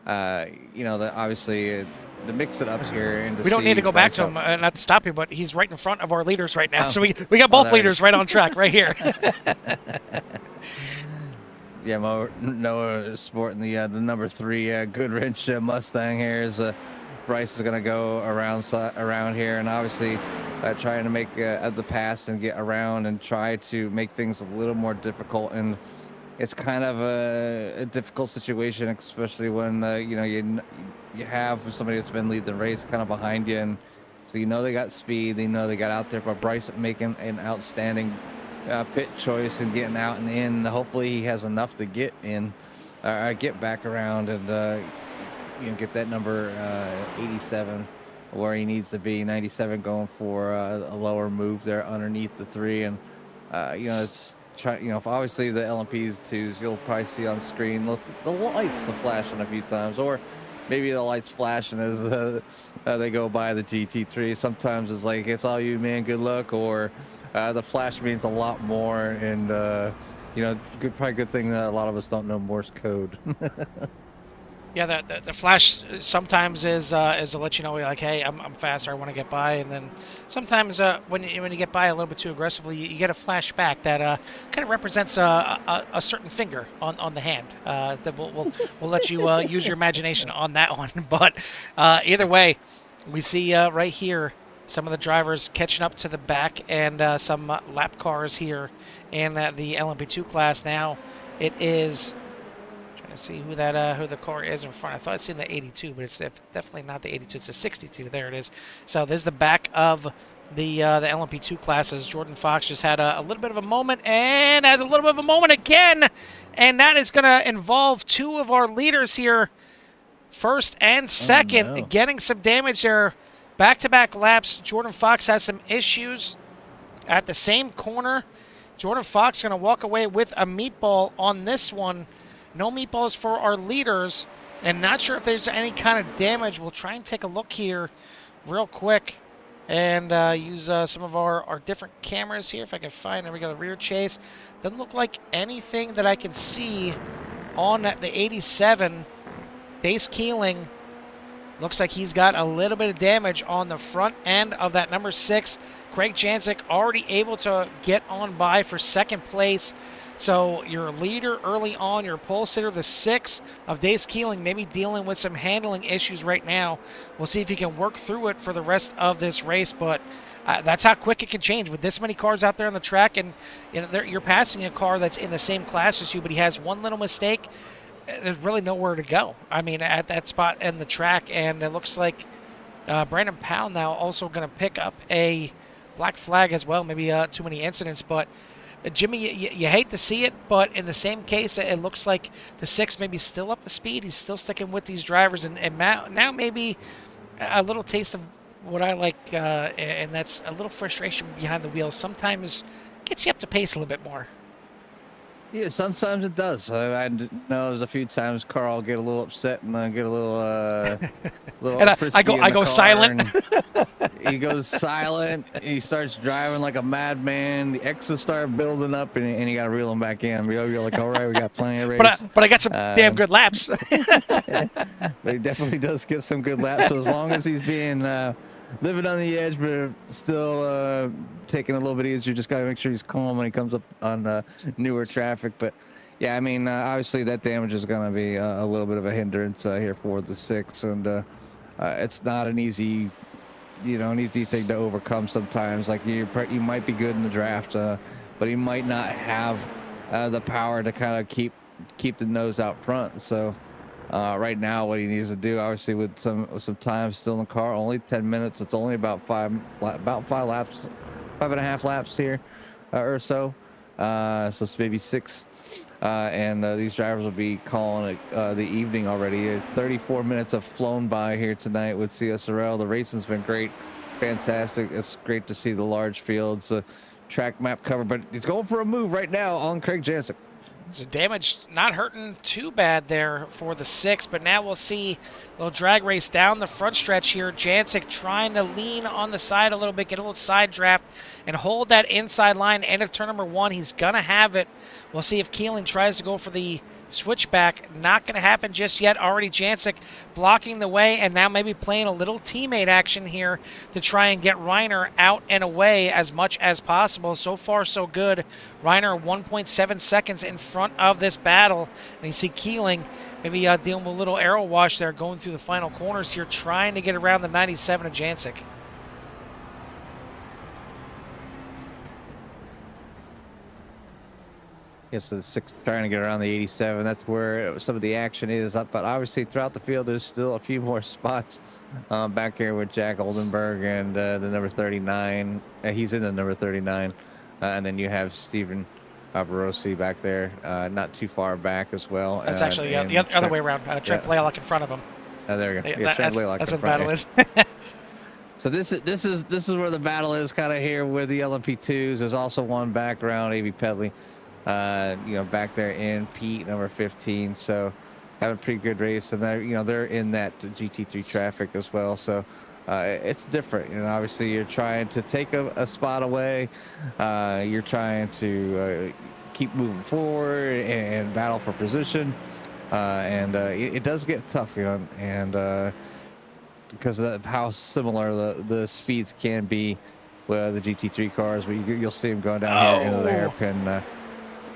obviously to mix it up here, and we don't need to go back to him, not to stop you, but he's right in front of our leaders right now. So we got both leaders right on track right here. Yeah, Noah sporting the number 3 Goodrich Mustang here. Bryce is going to go around here, and obviously trying to make the pass and get around and try to make things a little more difficult. And it's kind of a difficult situation, especially when you have somebody that's been leading the race kind of behind you, and so they got speed, they got out there. But Bryce making an outstanding pit choice and getting out and in. Hopefully he has enough to get in, get back around, and get that number 87 where he needs to be. 97 going for a lower move there underneath the 3, and it's obviously the LMP2s you'll probably see on screen. The lights are flashing a few times, or maybe the lights flashing as they go by the GT3. Sometimes it's like, it's all you, man, good luck, or the flash means a lot more. And probably good thing that a lot of us don't know Morse code. Yeah, the flash sometimes is to let you know, like, hey, I'm faster, I want to get by. And then sometimes when you get by a little bit too aggressively, you get a flash back that kind of represents a certain finger on the hand. That we'll let you use your imagination on that one. But either way, we see right here some of the drivers catching up to the back, and some lap cars here in the LMP2 class. Now it is, see who the car is in front. I thought I'd seen the 82, but it's definitely not the 82. It's the 62. There it is. So there's the back of the LMP2 classes. Jordan Fox just had a little bit of a moment, and has a little bit of a moment again, and that is going to involve 2 of our leaders here, first and second, getting some damage there. Back-to-back laps. Jordan Fox has some issues at the same corner. Jordan Fox going to walk away with a meatball on this one. No meatballs for our leaders, and not sure if there's any kind of damage. We'll try and take a look here real quick and use some of our different cameras here if I can find. There we go, the rear chase. Doesn't look like anything that I can see on the 87. Dace Keeling looks like he's got a little bit of damage on the front end of that number 6. Craig Jancic already able to get on by for second place. So your leader early on, your pole sitter, the 6 of Dace Keeling, maybe dealing with some handling issues right now. We'll see if he can work through it for the rest of this race, but that's how quick it can change with this many cars out there on the track. And you're passing a car that's in the same class as you, but he has one little mistake. There's really nowhere to go. I mean, at that spot in the track, and it looks like Brandon Powell now also going to pick up a black flag as well. Maybe too many incidents, but Jimmy, you hate to see it, but in the same case, it looks like the 6 maybe still up the speed. He's still sticking with these drivers, and now maybe a little taste of what I like, and that's a little frustration behind the wheel. Sometimes gets you up to pace a little bit more. Yeah, sometimes it does. I know there's a few times Carl will get a little upset and get a little And frisky I in the go car, silent. and he goes silent. He starts driving like a madman. The X's start building up, and you got to reel him back in. You're like, all right, we got plenty of race. But I got some damn good laps. But he definitely does get some good laps. So as long as he's being living on the edge, but still taking a little bit easier, just got to make sure he's calm when he comes up on newer traffic. But yeah, I mean, obviously that damage is going to be a little bit of a hindrance here for the 6, and it's not an easy, an easy thing to overcome sometimes. Like you might be good in the draft, but he might not have the power to kind of keep the nose out front. So right now, what he needs to do, obviously, with some time still in the car, only 10 minutes. It's only about five laps, 5.5 laps here or so. So it's maybe 6. And these drivers will be calling it the evening already. 34 minutes have flown by here tonight with CSRL. The racing's been great, fantastic. It's great to see the large fields, track map cover, but he's going for a move right now on Craig Jansick. So damage not hurting too bad there for the 6, but now we'll see a little drag race down the front stretch here. Jansick trying to lean on the side a little bit, get a little side draft, and hold that inside line. End of turn number 1, he's going to have it. We'll see if Keeling tries to go for the switchback. Not going to happen just yet. Already Jansick blocking the way, and now maybe playing a little teammate action here to try and get Reiner out and away as much as possible. So far, so good. Reiner 1.7 seconds in front of this battle, and you see Keeling maybe dealing with a little arrow wash there, going through the final corners here, trying to get around the 97 of Jansick. Yes, the 6 trying to get around the 87. That's where some of the action is up. But obviously, throughout the field, there's still a few more spots back here with Jack Oldenburg and the number 39. He's in the number 39. And then you have Steven Barossi back there, not too far back as well. That's actually the other way around. Trent Blaylock in front of him. There you go. Yeah, that's where the battle is. So this is where the battle is, kind of here with the LMP2s. There's also one back around A.B. Pedley. Back there in Pete, number 15. So have a pretty good race, and they're in that GT3 traffic as well. So it's different. Obviously you're trying to take a spot away. You're trying to keep moving forward and battle for position. And it does get tough, and because of how similar the speeds can be with the GT3 cars, but you'll see them going down here into the hairpin.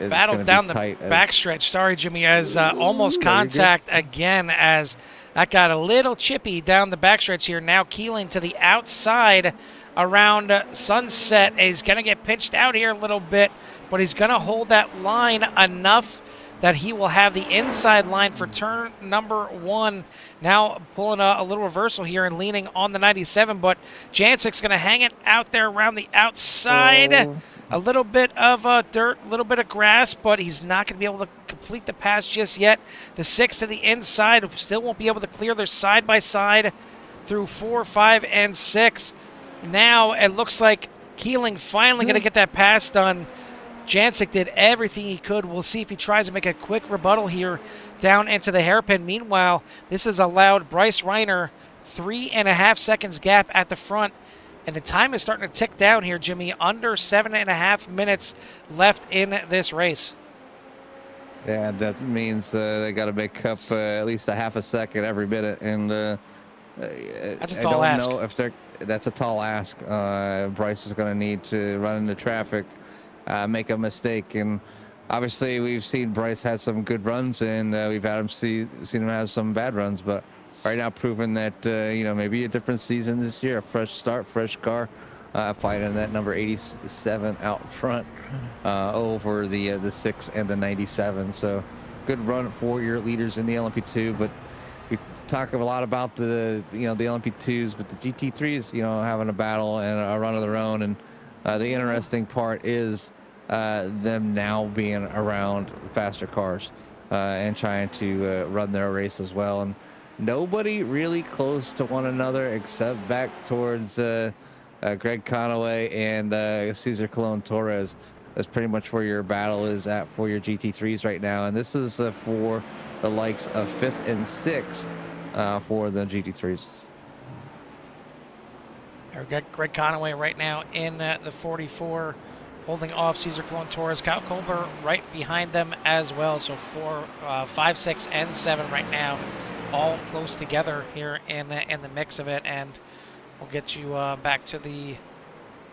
Battle down the backstretch. Sorry, Jimmy, as almost contact again, as that got a little chippy down the backstretch here. Now Keeling to the outside around Sunset. He's going to get pitched out here a little bit, but he's going to hold that line enough that he will have the inside line for turn number 1. Now pulling a little reversal here and leaning on the 97, but Jansick's going to hang it out there around the outside. A little bit of dirt, a little bit of grass, but he's not going to be able to complete the pass just yet. The 6 to the inside still won't be able to clear their side-by-side through 4, 5, and 6. Now it looks like Keeling finally going to get that pass done. Jansick did everything he could. We'll see if he tries to make a quick rebuttal here down into the hairpin. Meanwhile, this has allowed Bryce Reiner 3.5 seconds gap at the front. And the time is starting to tick down here, Jimmy. Under 7.5 minutes left in this race. Yeah, that means they got to make up at least a half a second every minute. And that's a tall ask. I don't know if that's a tall ask. Bryce is going to need to run into traffic, make a mistake. And obviously, we've seen Bryce had some good runs, and we've had seen him have some bad runs. But right now, proving that maybe a different season this year, a fresh start, fresh car, fighting that number 87 out front over the 6 and the 97. So good run for your leaders in the LMP2. But we talk a lot about the LMP2s, but the GT3s having a battle and a run of their own. And the interesting part is them now being around faster cars and trying to run their race as well. And nobody really close to one another except back towards Greg Conaway and Cesar Colon Torres. That's pretty much where your battle is at for your GT3s right now. And this is for the likes of 5th and 6th for the GT3s. We've got Greg Conaway right now in the 44, holding off Cesar Colon Torres. Kyle Kohler right behind them as well. So 4, 5, 6, and 7 right now, all close together here in the mix of it. And we'll get you back to the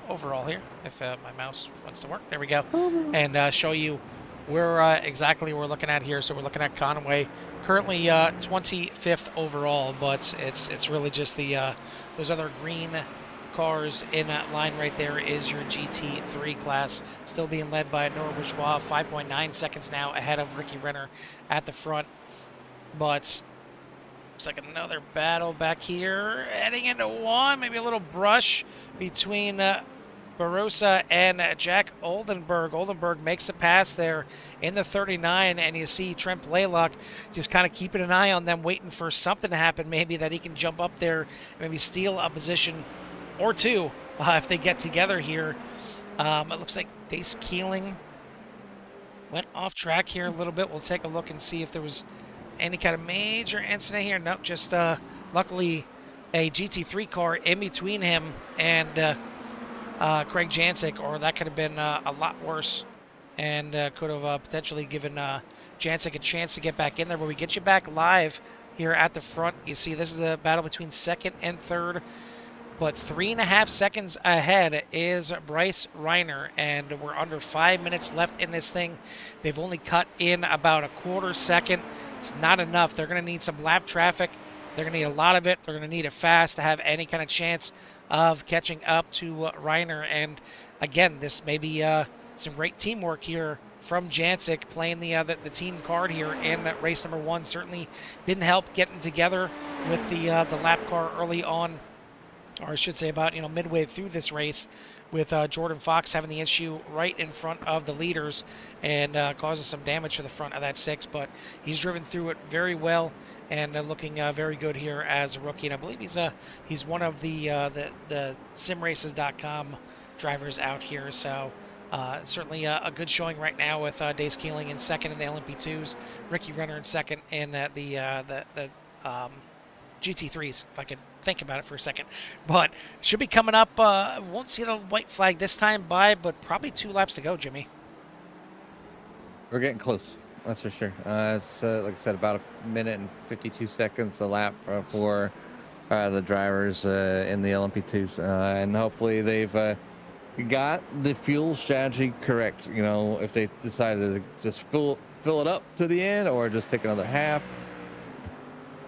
overall here, if my mouse wants to work. There we go. And show you where exactly we're looking at here. So we're looking at Conaway, currently 25th overall, but it's really just the those other green cars in that line right there is your GT3 class, still being led by Noah Bourgeois, 5.9 seconds now ahead of Ricky Renner at the front. But looks like another battle back here, heading into one, maybe a little brush between Barossa and Jack Oldenburg. Oldenburg makes the pass there in the 39, and you see Trent Blaylock just kind of keeping an eye on them, waiting for something to happen, maybe that he can jump up there, maybe steal a position or two if they get together here. It looks like Dace Keeling went off track here a little bit. We'll take a look and see if there was any kind of major incident here. Nope, just luckily a GT3 car in between him and Craig Jancic, or that could have been a lot worse and could have potentially given Jancic a chance to get back in there. But we get you back live here at the front. You see this is a battle between 2nd and 3rd. But 3.5 seconds ahead is Bryce Reiner, and we're under 5 minutes left in this thing. They've only cut in about a quarter second. It's not enough. They're going to need some lap traffic. They're going to need a lot of it. They're going to need it fast to have any kind of chance of catching up to Reiner. And again, this may be some great teamwork here from Jancic, playing the team card here in race number 1. Certainly didn't help getting together with the lap car early on, or I should say about midway through this race, with Jordan Fox having the issue right in front of the leaders and causing some damage to the front of that 6. But he's driven through it very well and looking very good here as a rookie. And I believe he's one of the simraces.com drivers out here. So certainly a good showing right now with Dace Keeling in 2nd in the LMP2s, Ricky Renner in 2nd in the GT3s, if I could think about it for a second. But should be coming up. Won't see the white flag this time by, but probably 2 laps to go, Jimmy. We're getting close, that's for sure. It's like I said, about 1 minute and 52 seconds a lap for the drivers in the LMP2s, and hopefully they've got the fuel strategy correct. If they decided to just fill it up to the end or just take another half.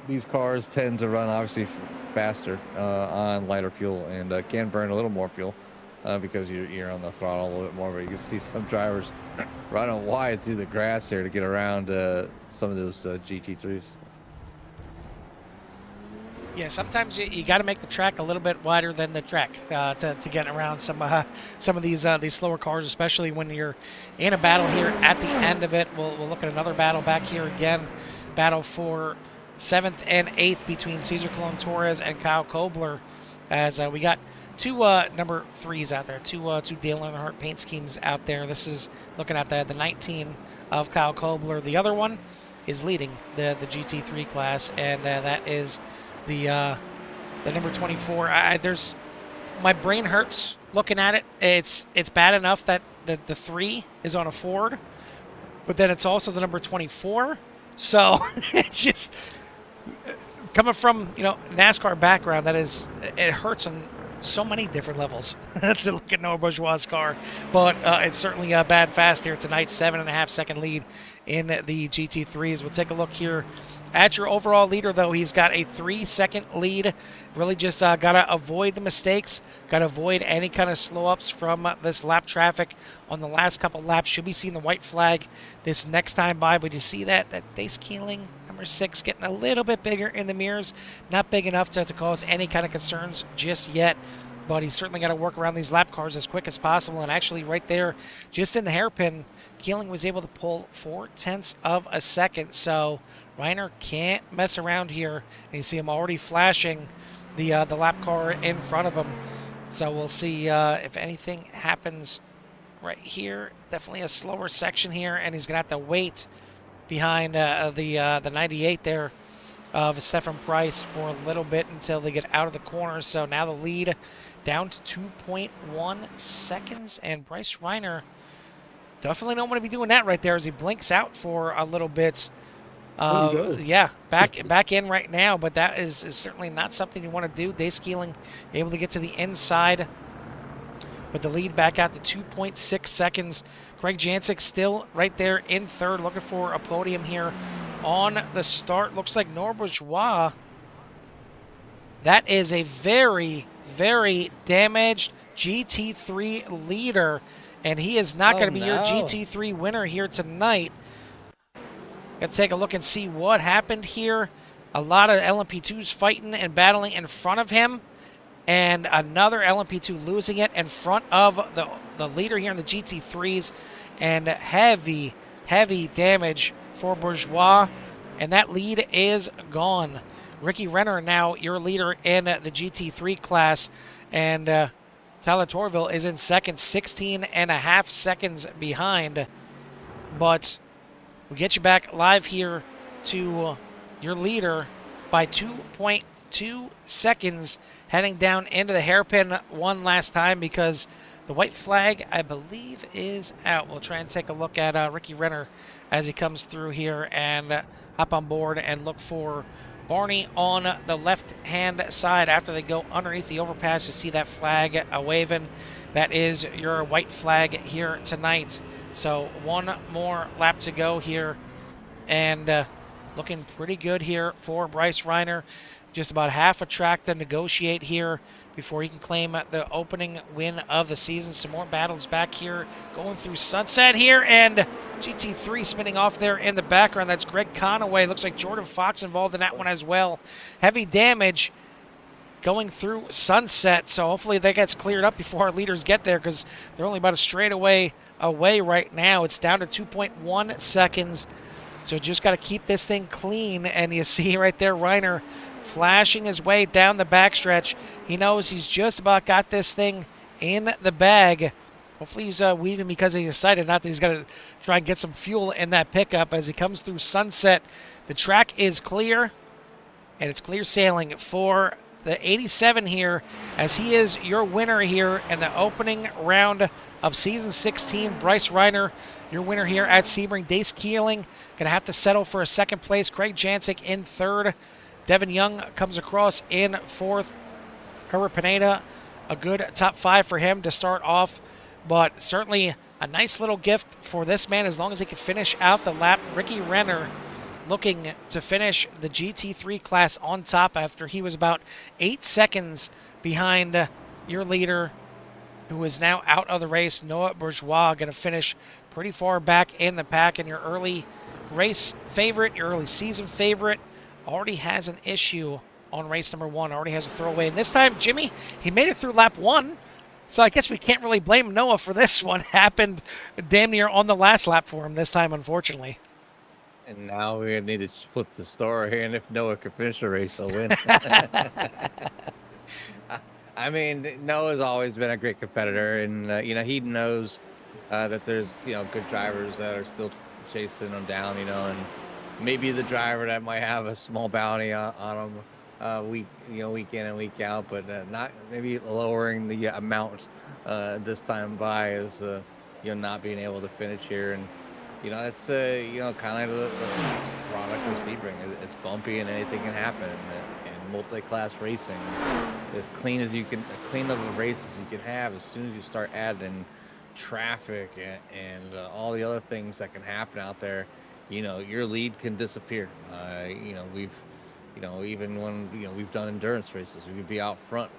These cars tend to run obviously faster on lighter fuel and can burn a little more fuel because you're on the throttle a little bit more. But you can see some drivers running wide through the grass here to get around some of those GT3s. Yeah, sometimes you got to make the track a little bit wider than the track to get around some of these slower cars, especially when you're in a battle here at the end of it. We'll look at another battle back here again, battle for 7th and 8th between Cesar Colon Torres and Kyle Kobler, as we got 2 number 3s out there, 2 Dale Earnhardt paint schemes out there. This is looking at the 19 of Kyle Kobler. The other one is leading the GT3 class, and that is the number 24. There's my brain hurts looking at it. It's bad enough that the 3 is on a Ford, but then it's also the number 24. So it's just coming from NASCAR background, it hurts on so many different levels to look at Noah Bourgeois' car. But it's certainly bad fast here tonight. 7.5 second lead in the GT3s. We'll take a look here at your overall leader, though. He's got a 3-second lead. Really just got to avoid the mistakes, got to avoid any kind of slow ups from this lap traffic on the last couple laps. Should be seeing the white flag this next time by. But you see that Dace Keeling, number 6, getting a little bit bigger in the mirrors. Not big enough to cause any kind of concerns just yet. But he's certainly got to work around these lap cars as quick as possible. And actually right there, just in the hairpin, Keeling was able to pull 0.4 of a second. So Reiner can't mess around here. And you see him already flashing the lap car in front of him. So we'll see if anything happens right here. Definitely a slower section here, and he's going to have to wait behind the 98 there of Stephen Price for a little bit until they get out of the corner. So now the lead down to 2.1 seconds, and Bryce Reiner definitely don't want to be doing that right there as he blinks out for a little bit. Yeah, back in right now, but that is certainly not something you want to do. Dace Keeling able to get to the inside, but the lead back out to 2.6 seconds. Craig Jancic still right there in third, looking for a podium here on the start. Looks like Noah Bourgeois. That is a very, very damaged GT3 leader, and he is not going to be your GT3 winner here tonight. Got to take a look and see what happened here. A lot of LMP2s fighting and battling in front of him, and another LMP2 losing it in front of the leader here in the GT3s, and heavy, heavy damage for Bourgeois, and that lead is gone. Ricky Renner now your leader in the GT3 class, and Tyler Torville is in second, 16.5 seconds behind. But we get you back live here to your leader by 2.2 seconds, heading down into the hairpin one last time because the white flag, I believe, is out. We'll try and take a look at Ricky Renner as he comes through here and hop on board and look for Barney on the left-hand side. After they go underneath the overpass, you see that flag waving. That is your white flag here tonight. So one more lap to go here, and looking pretty good here for Bryce Reiner. Just about half a track to negotiate here before he can claim the opening win of the season. Some more battles back here going through Sunset here, and GT3 spinning off there in the background. That's Greg Conaway. Looks like Jordan Fox involved in that one as well. Heavy damage going through Sunset, so hopefully that gets cleared up before our leaders get there because they're only about a straightaway away right now. It's down to 2.1 seconds, so just got to keep this thing clean, and you see right there Reiner flashing his way down the backstretch. He knows he's just about got this thing in the bag. Hopefully he's weaving because he's excited, not that he's got to try and get some fuel in that pickup as he comes through Sunset. The track is clear, and it's clear sailing for the 87 here, as he is your winner here in the opening round of Season 16. Bryce Reiner, your winner here at Sebring. Dace Keeling going to have to settle for a second place. Craig Jancic in third. Devin Young comes across in fourth. Herbert Pineda, a good top five for him to start off, but certainly a nice little gift for this man as long as he can finish out the lap. Ricky Renner looking to finish the GT3 class on top after he was about 8 seconds behind your leader, who is now out of the race. Noah Bourgeois going to finish pretty far back in the pack, and your early race favorite, your early season favorite, already has an issue on race number one, already has a throwaway. And this time, Jimmy, he made it through lap one, so I guess we can't really blame Noah for this one. Happened damn near on the last lap for him this time, unfortunately. And now we need to flip the story, and if Noah can finish the race, he'll win. I mean, Noah's always been a great competitor, and he knows that there's good drivers that are still chasing him down, and maybe the driver that might have a small bounty on him week in and week out, but not maybe lowering the amount this time by is not being able to finish here. And that's kind of the product of Sebring. It's bumpy and anything can happen, and multi-class racing, as clean of a race as you can have, as soon as you start adding traffic and all the other things that can happen out there, your lead can disappear. We've even when we've done endurance races, we could be out front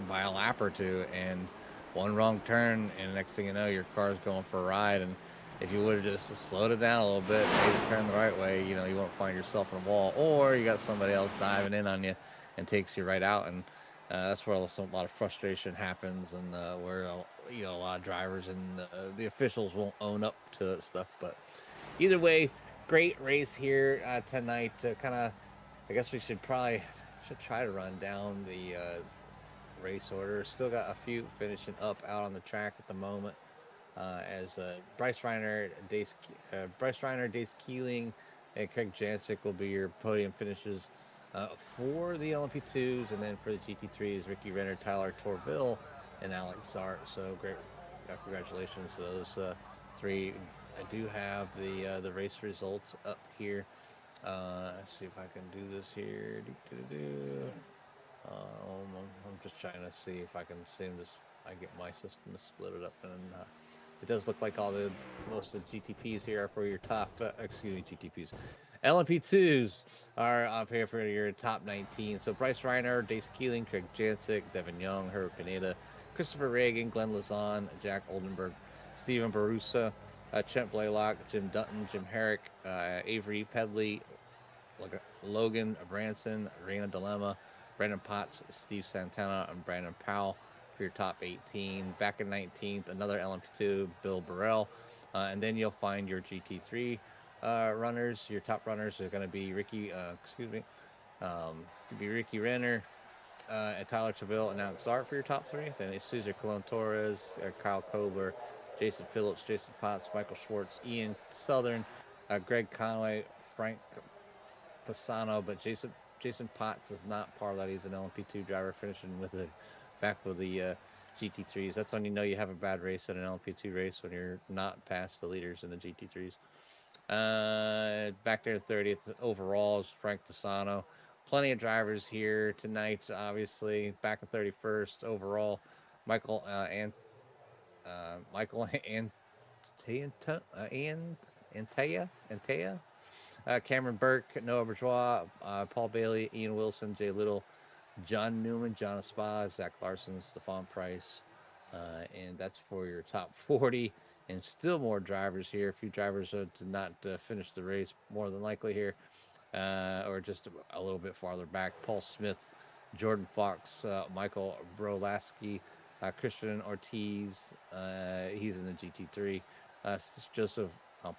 by a lap or two, and one wrong turn, and next thing you know, your car's going for a ride. And if you would have just slowed it down a little bit, maybe turn the right way, you won't find yourself in a wall, or you got somebody else diving in on you and takes you right out. And that's where a lot of frustration happens, and where a lot of drivers and the officials won't own up to that stuff. But either way, great race here tonight. I guess we should try to run down the race order. Still got a few finishing up out on the track at the moment. as Bryce Reiner, Dace Keeling, and Craig Jancic will be your podium finishes for the LMP2s, and then for the GT3s, Ricky Renner, Tyler Torville, and Alex Zart. So great, congratulations to those three. I do have the race results up here. Let's see if I can do this here. I'm just trying to see if I can I get my system to split it up, and it does look like most of the GTPs here are for your top. GTPs. LMP2s are up here for your top 19. So Bryce Reiner, Dace Keeling, Craig Jancic, Devin Young, Herb Pineda, Christopher Reagan, Glenn Lazon, Jack Oldenburg, Steven Barusa, Trent Blaylock, Jim Dutton, Jim Herrick, Avery Pedley, Logan Branson, Reina Dilemma, Brandon Potts, Steve Santana, and Brandon Powell for your top 18. Back in 19th, another LMP2, Bill Burrell. And then you'll find your GT3 runners. Your top runners are going to be Ricky Renner, Tyler Taville, and Alex Zart for your top three. Then it's Cesar Colon Torres, Kyle Kobler, Jason Phillips, Jason Potts, Michael Schwartz, Ian Southern, Greg Conway, Frank Pisano, but Jason Potts is not part of that. He's an LMP2 driver finishing back with the GT3s. That's when you know you have a bad race at an LMP2 race, when you're not past the leaders in the GT3s. Back there 30th overall is Frank Pisano. Plenty of drivers here tonight, obviously. Back in 31st overall, Michael Antaya, Cameron Burke, Noah Bourgeois, Paul Bailey, Ian Wilson, Jay Little, John Newman, John Espa, Zach Larson, Stephon Price, and that's for your top 40. And still more drivers here. A few drivers did not finish the race, more than likely here, or just a little bit farther back. Paul Smith, Jordan Fox, Michael Brolaski, Christian Ortiz, he's in the GT3. Joseph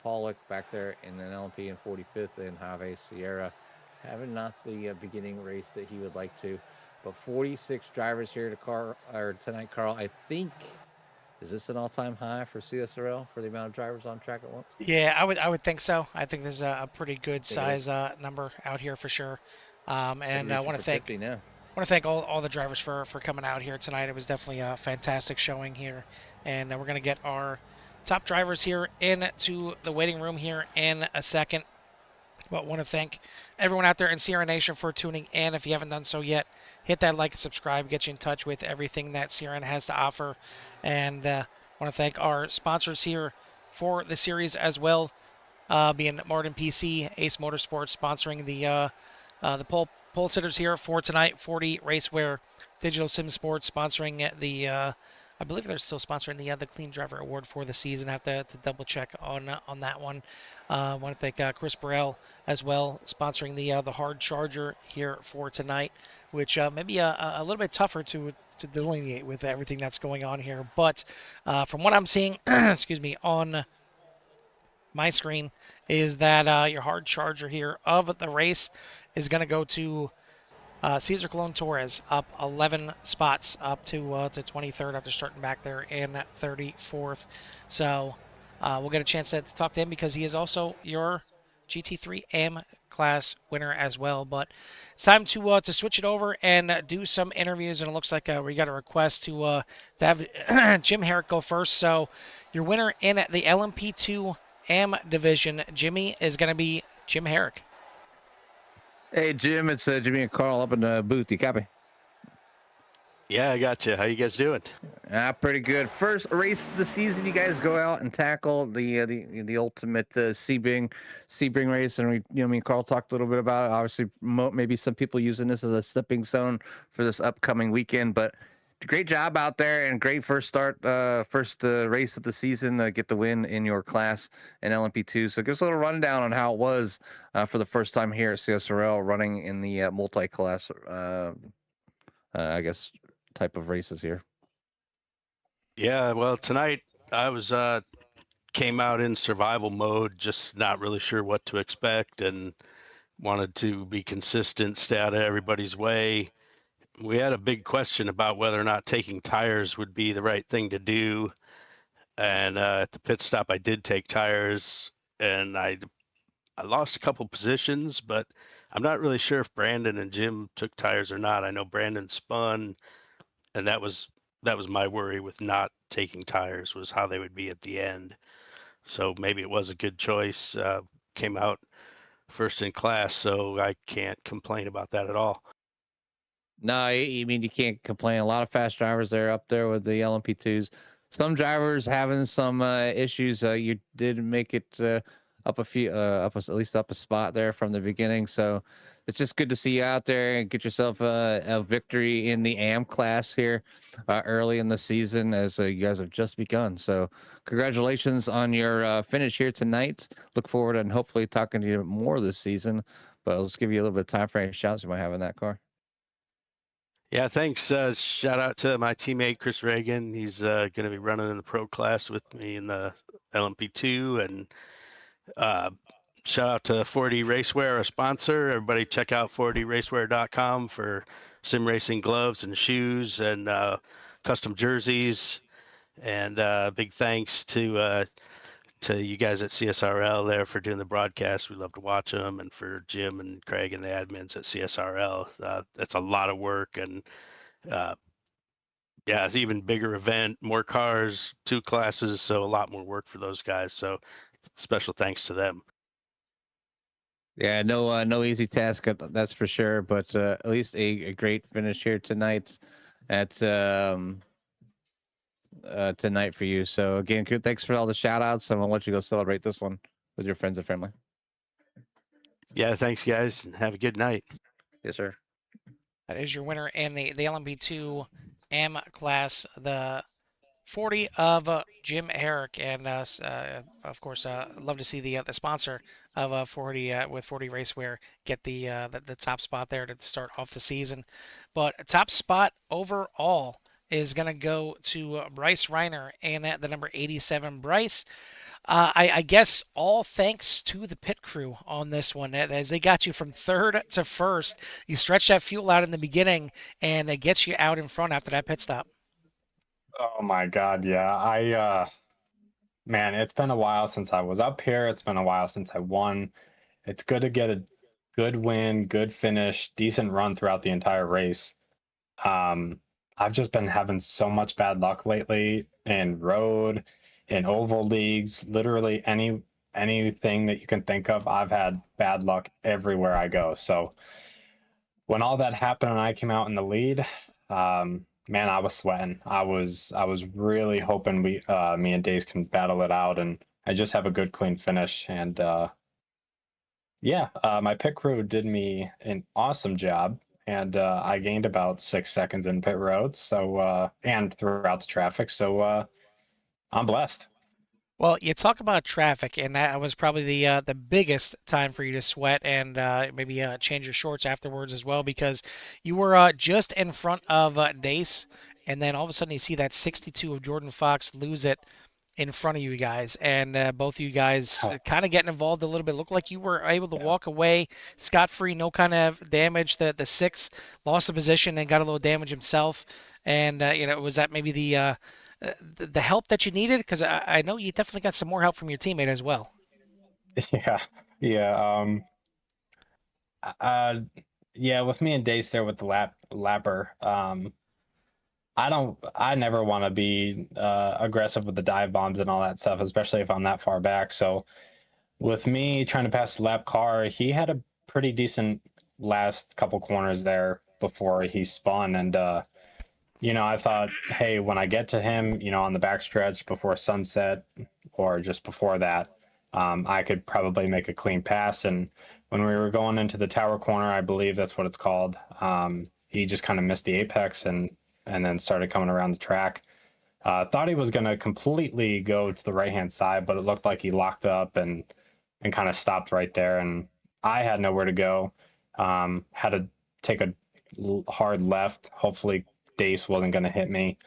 Pollock back there in an LMP in 45th, and Javier Sierra having not the beginning race that he would like to. But 46 drivers here tonight, Carl. I think, is this an all-time high for CSRL for the amount of drivers on track at once? Yeah, I would think so. I think there's a pretty good size number out here for sure. And I want to thank all the drivers for coming out here tonight. It was definitely a fantastic showing here, and we're gonna get our top drivers here into the waiting room here in a second. But want to thank everyone out there in Sierra Nation for tuning in. If you haven't done so yet, hit that like and subscribe, get you in touch with everything that Sierra has to offer. And want to thank our sponsors here for the series as well, being Martin PC, Ace Motorsports sponsoring the pole sitters here for tonight, 40 Racewear, Digital Sim Sports sponsoring the I believe they're still sponsoring the Clean Driver Award for the season. I have to double check on that one. I want to thank Chris Burrell as well, sponsoring the hard charger here for tonight, which may be a little bit tougher to delineate with everything that's going on here. But from what I'm seeing, excuse me, on my screen, is that your hard charger here of the race is going to go to Cesar Colon Torres, up 11 spots, up to 23rd after starting back there in 34th. So we'll get a chance to talk to him because he is also your GT3 AM class winner as well. But it's time to switch it over and do some interviews. And it looks like we got a request to have Jim Herrick go first. So your winner in the LMP2 AM division, Jimmy, is going to be Jim Herrick. Hey, Jim, it's Jimmy and Carl up in the booth. You copy? Yeah, I got you. How you guys doing? Pretty good. First race of the season, you guys go out and tackle the ultimate Sebring race, and me and Carl talked a little bit about it. Obviously, maybe some people using this as a stepping stone for this upcoming weekend, but great job out there and great first race of the season. Get the win in your class in LMP2. So give us a little rundown on how it was for the first time here at CSRL running in the multi-class, I guess, type of races here. Yeah, well, tonight I was came out in survival mode, just not really sure what to expect and wanted to be consistent, stay out of everybody's way. We had a big question about whether or not taking tires would be the right thing to do. And at the pit stop, I did take tires, and I lost a couple positions, but I'm not really sure if Brandon and Jim took tires or not. I know Brandon spun, and that was my worry with not taking tires, was how they would be at the end. So maybe it was a good choice. Came out first in class, so I can't complain about that at all. No, I mean, you can't complain. A lot of fast drivers there up there with the LMP2s. Some drivers having some issues. You did make it up a few, at least up a spot there from the beginning. So it's just good to see you out there and get yourself a victory in the AM class here early in the season, as you guys have just begun. So congratulations on your finish here tonight. Look forward and hopefully talking to you more this season. But let's give you a little bit of time for any shouts you might have in that car. Yeah, thanks. Shout out to my teammate Chris Reagan. He's going to be running in the pro class with me in the LMP2. And shout out to 4D Racewear, a sponsor. Everybody check out 4dracewear.com for sim racing gloves and shoes and custom jerseys. And big thanks to you guys at CSRL there for doing the broadcast. We love to watch them, and for Jim and Craig and the admins at CSRL. That's a lot of work, and yeah, it's an even bigger event, more cars, 2 classes, so a lot more work for those guys. So special thanks to them. Yeah, no easy task, that's for sure. But at least a great finish here tonight at tonight for you. So again, good. Thanks for all the shout outs. I'm gonna let you go celebrate this one with your friends and family. Yeah, thanks guys, and have a good night. Yes, sir. That is your winner in the LMP2 M class, the 40 of Jim Herrick, and of course, love to see the sponsor of 40 with 40 Racewear get the top spot there to start off the season. But top spot overall is going to go to Bryce Reiner and the number 87. Bryce, I guess all thanks to the pit crew on this one, as they got you from third to first. You stretched that fuel out in the beginning, and it gets you out in front after that pit stop. Oh my God, yeah. Man, it's been a while since I was up here. It's been a while since I won. It's good to get a good win, good finish, decent run throughout the entire race. I've just been having so much bad luck lately in road, in oval leagues, literally anything that you can think of. I've had bad luck everywhere I go. So when all that happened and I came out in the lead, man, I was sweating. I was really hoping me and Daze can battle it out and I just have a good clean finish. And my pit crew did me an awesome job, and I gained about 6 seconds in pit road. So and throughout the traffic. So I'm blessed. Well, you talk about traffic, and that was probably the biggest time for you to sweat and maybe change your shorts afterwards as well, because you were just in front of Dace, and then all of a sudden you see that 62 of Jordan Fox lose it in front of you guys, and both of you guys kind of getting involved a little bit. Looked like you were able to walk away scot-free, no kind of damage. The 6 lost the position and got a little damage himself, and was that maybe the help that you needed? Because I know you definitely got some more help from your teammate as well. Yeah. With me and Dace there with the lapper, I never want to be aggressive with the dive bombs and all that stuff, especially if I'm that far back. So with me trying to pass the lap car, he had a pretty decent last couple corners there before he spun. And, I thought, hey, when I get to him, on the backstretch before sunset or just before that, I could probably make a clean pass. And when we were going into the tower corner, I believe that's what it's called, he just kind of missed the apex and then started coming around the track. Thought he was going to completely go to the right-hand side, but it looked like he locked up and kind of stopped right there. And I had nowhere to go. Had to take a hard left. Hopefully Dace wasn't going to hit me.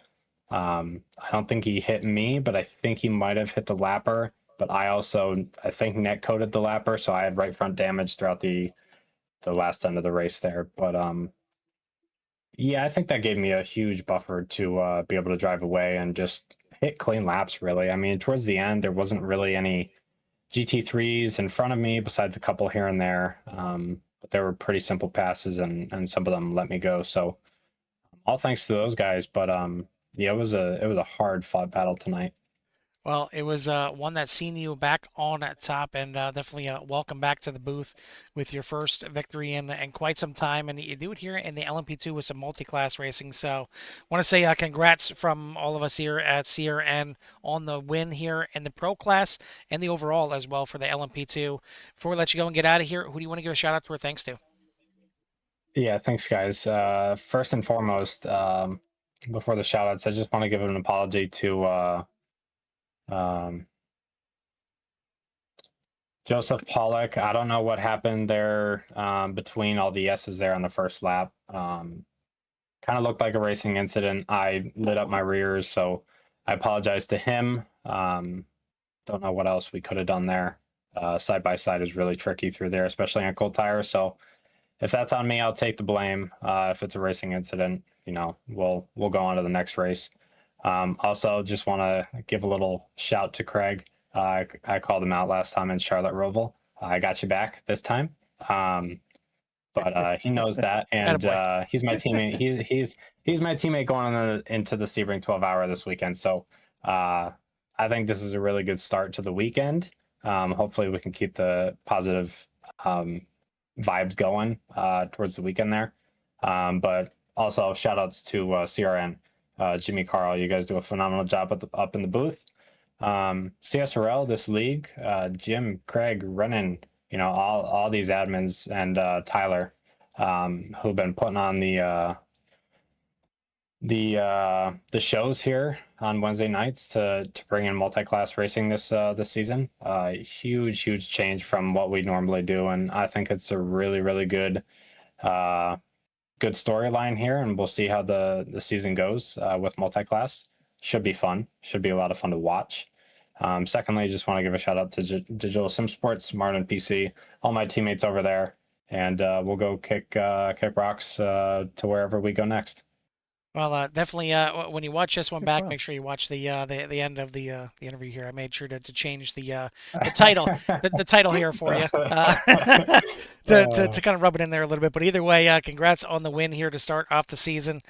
I don't think he hit me, but I think he might have hit the lapper. But I think net coated the lapper, so I had right front damage throughout the last end of the race there. But I think that gave me a huge buffer to be able to drive away and just hit clean laps, really. I mean, towards the end, there wasn't really any GT3s in front of me besides a couple here and there. But they were pretty simple passes, and some of them let me go. So all thanks to those guys. But yeah, it was a hard fought battle tonight. Well, it was one that's seen you back on top, and definitely welcome back to the booth with your first victory in quite some time. And you do it here in the LMP2 with some multi-class racing. So want to say congrats from all of us here at CRN on the win here in the Pro class and the overall as well for the LMP2. Before we let you go and get out of here, who do you want to give a shout out to or thanks to? Yeah, thanks, guys. First and foremost, before the shout outs, I just want to give an apology to Joseph Pollock. I don't know what happened there between all the S's there on the first lap. Kind of looked like a racing incident. I lit up my rears, so I apologize to him. Don't know what else we could have done there. Side by side is really tricky through there, especially on cold tires. So if that's on me, I'll take the blame. If it's a racing incident, we'll go on to the next race. Also, just want to give a little shout to Craig. I called him out last time in Charlotte Roval. I got you back this time. But he knows that, and he's my teammate. He's my teammate going into the Sebring 12-hour this weekend. So I think this is a really good start to the weekend. Hopefully, we can keep the positive vibes going towards the weekend there. But also, shout outs to CRN. Jimmy, Carl, you guys do a phenomenal job up in the booth. CSRL, this league, Jim, Craig, Renan, all these admins, and Tyler, who've been putting on the shows here on Wednesday nights to bring in multi-class racing this season. Huge change from what we normally do, and I think it's a really good storyline here, and we'll see how the season goes with multi-class. Should be fun. Should be a lot of fun to watch. Secondly, I just want to give a shout out to Digital Sim Sports, Martin PC, all my teammates over there, and we'll go kick rocks to wherever we go next. Well, definitely. When you watch this one back, make sure you watch the end of the interview here. I made sure to change the title, the title here for you, to kind of rub it in there a little bit. But either way, congrats on the win here to start off the season.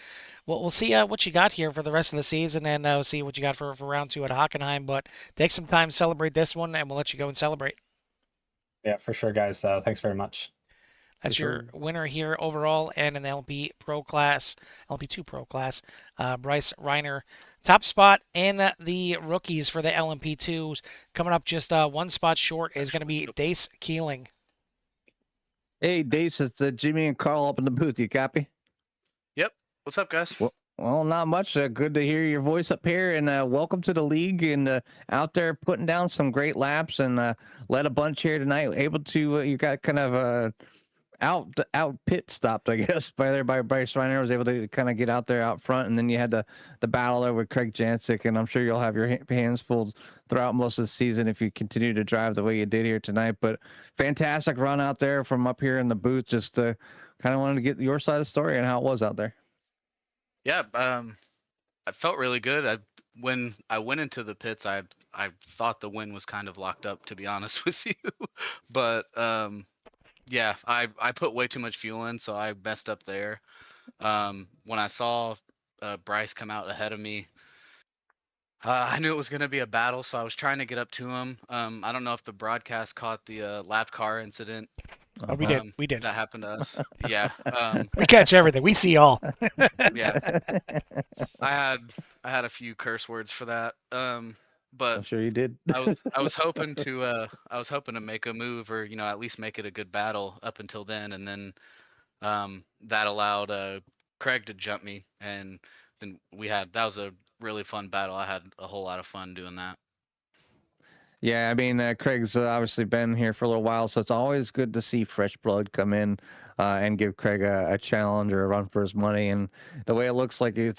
We'll see what you got here for the rest of the season, and we'll see what you got for round 2 at Hockenheim. But take some time to celebrate this one, and we'll let you go and celebrate. Yeah, for sure, guys. Thanks very much. That's your winner here overall and in the LMP2 Pro class, Bryce Reiner. Top spot in the rookies for the LMP2s. Coming up just one spot short is going to be Dace Keeling. Hey, Dace, it's Jimmy and Carl up in the booth. You copy? Yep. What's up, guys? Well, not much. Good to hear your voice up here, and welcome to the league, and out there putting down some great laps, and led a bunch here tonight. Able to, you got kind of out pit stopped, I guess, by Bryce Reiner. Was able to kind of get out there out front, and then you had the battle there with Craig Jancic, and I'm sure you'll have your hands full throughout most of the season if you continue to drive the way you did here tonight. But fantastic run out there from up here in the booth. Just kind of wanted to get your side of the story and how it was out there. Yeah, I felt really good. When I went into the pits, I thought the win was kind of locked up, to be honest with you. But yeah, I put way too much fuel in, so I messed up there. When I saw Bryce come out ahead of me, I knew it was going to be a battle, so I was trying to get up to him. I don't know if the broadcast caught the lap car incident. Oh, we did. We did. That happened to us. Yeah. We catch everything. We see all. Yeah. I had a few curse words for that. But I'm sure you did. I was hoping to make a move, or at least make it a good battle up until then, and then that allowed Craig to jump me, and then that was a really fun battle. I had a whole lot of fun doing that. Yeah, I mean, Craig's obviously been here for a little while, so it's always good to see fresh blood come in and give Craig a challenge or a run for his money. And the way it looks like you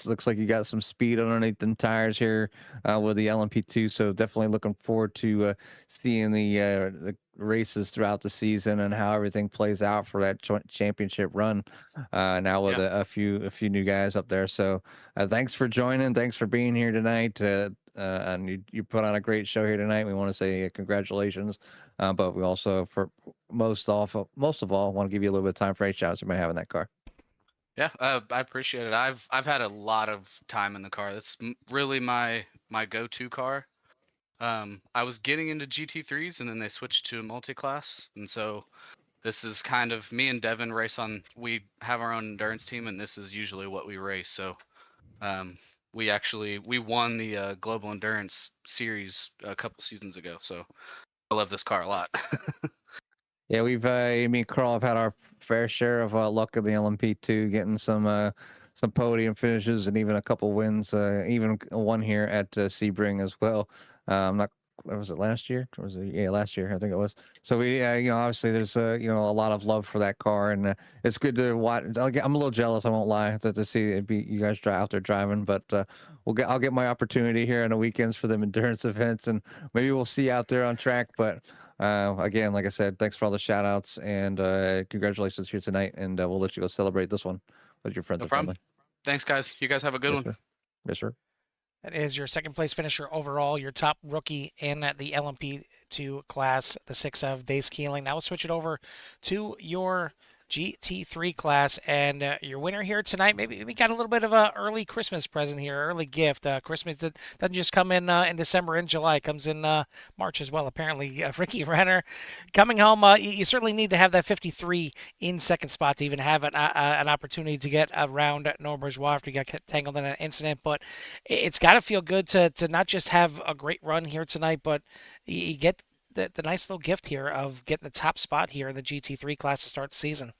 got some speed underneath them tires here with the LMP2. So definitely looking forward to seeing the races throughout the season and how everything plays out for that championship run. Now with a few new guys up there. So thanks for joining. Thanks for being here tonight. and you put on a great show here tonight. We want to say congratulations, but we also, for most of all, want to give you a little bit of time for any shouts you might have in that car. Yeah, I appreciate it. I've had a lot of time in the car. That's really my go-to car. I was getting into GT3s, and then they switched to multi-class, and so this is kind of me and Devin race on. We have our own endurance team, and this is usually what we race. So we won the Global Endurance Series a couple seasons ago. So I love this car a lot. Yeah, we've me and Carl have had our fair share of luck in the LMP2, getting some podium finishes and even a couple wins, even one here at Sebring as well. Not what was it, last year? Or was it, yeah, last year I think it was. So we, obviously there's a lot of love for that car, and it's good to watch. I'm a little jealous, I won't lie, to see it be you guys out there driving, but I'll get my opportunity here on the weekends for them endurance events, and maybe we'll see you out there on track, but. Again, like I said, thanks for all the shout outs, and congratulations here tonight, and we'll let you go celebrate this one with your friends No and problem. family. Thanks, guys. You guys have a good Yes, one. sir. Yes, sir. That is your second place finisher overall, your top rookie in the LMP2 class, the 6 of Base Keeling. Now we'll switch it over to your GT3 class, and your winner here tonight. Maybe we got a little bit of a early Christmas present here, early gift. Christmas doesn't just come in December and July; it comes in March as well. Apparently, Ricky Renner coming home. You certainly need to have that 53 in second spot to even have an opportunity to get around Norbridgeois after you got tangled in an incident. But it's got to feel good to not just have a great run here tonight, but you get the nice little gift here of getting the top spot here in the GT3 class to start the season.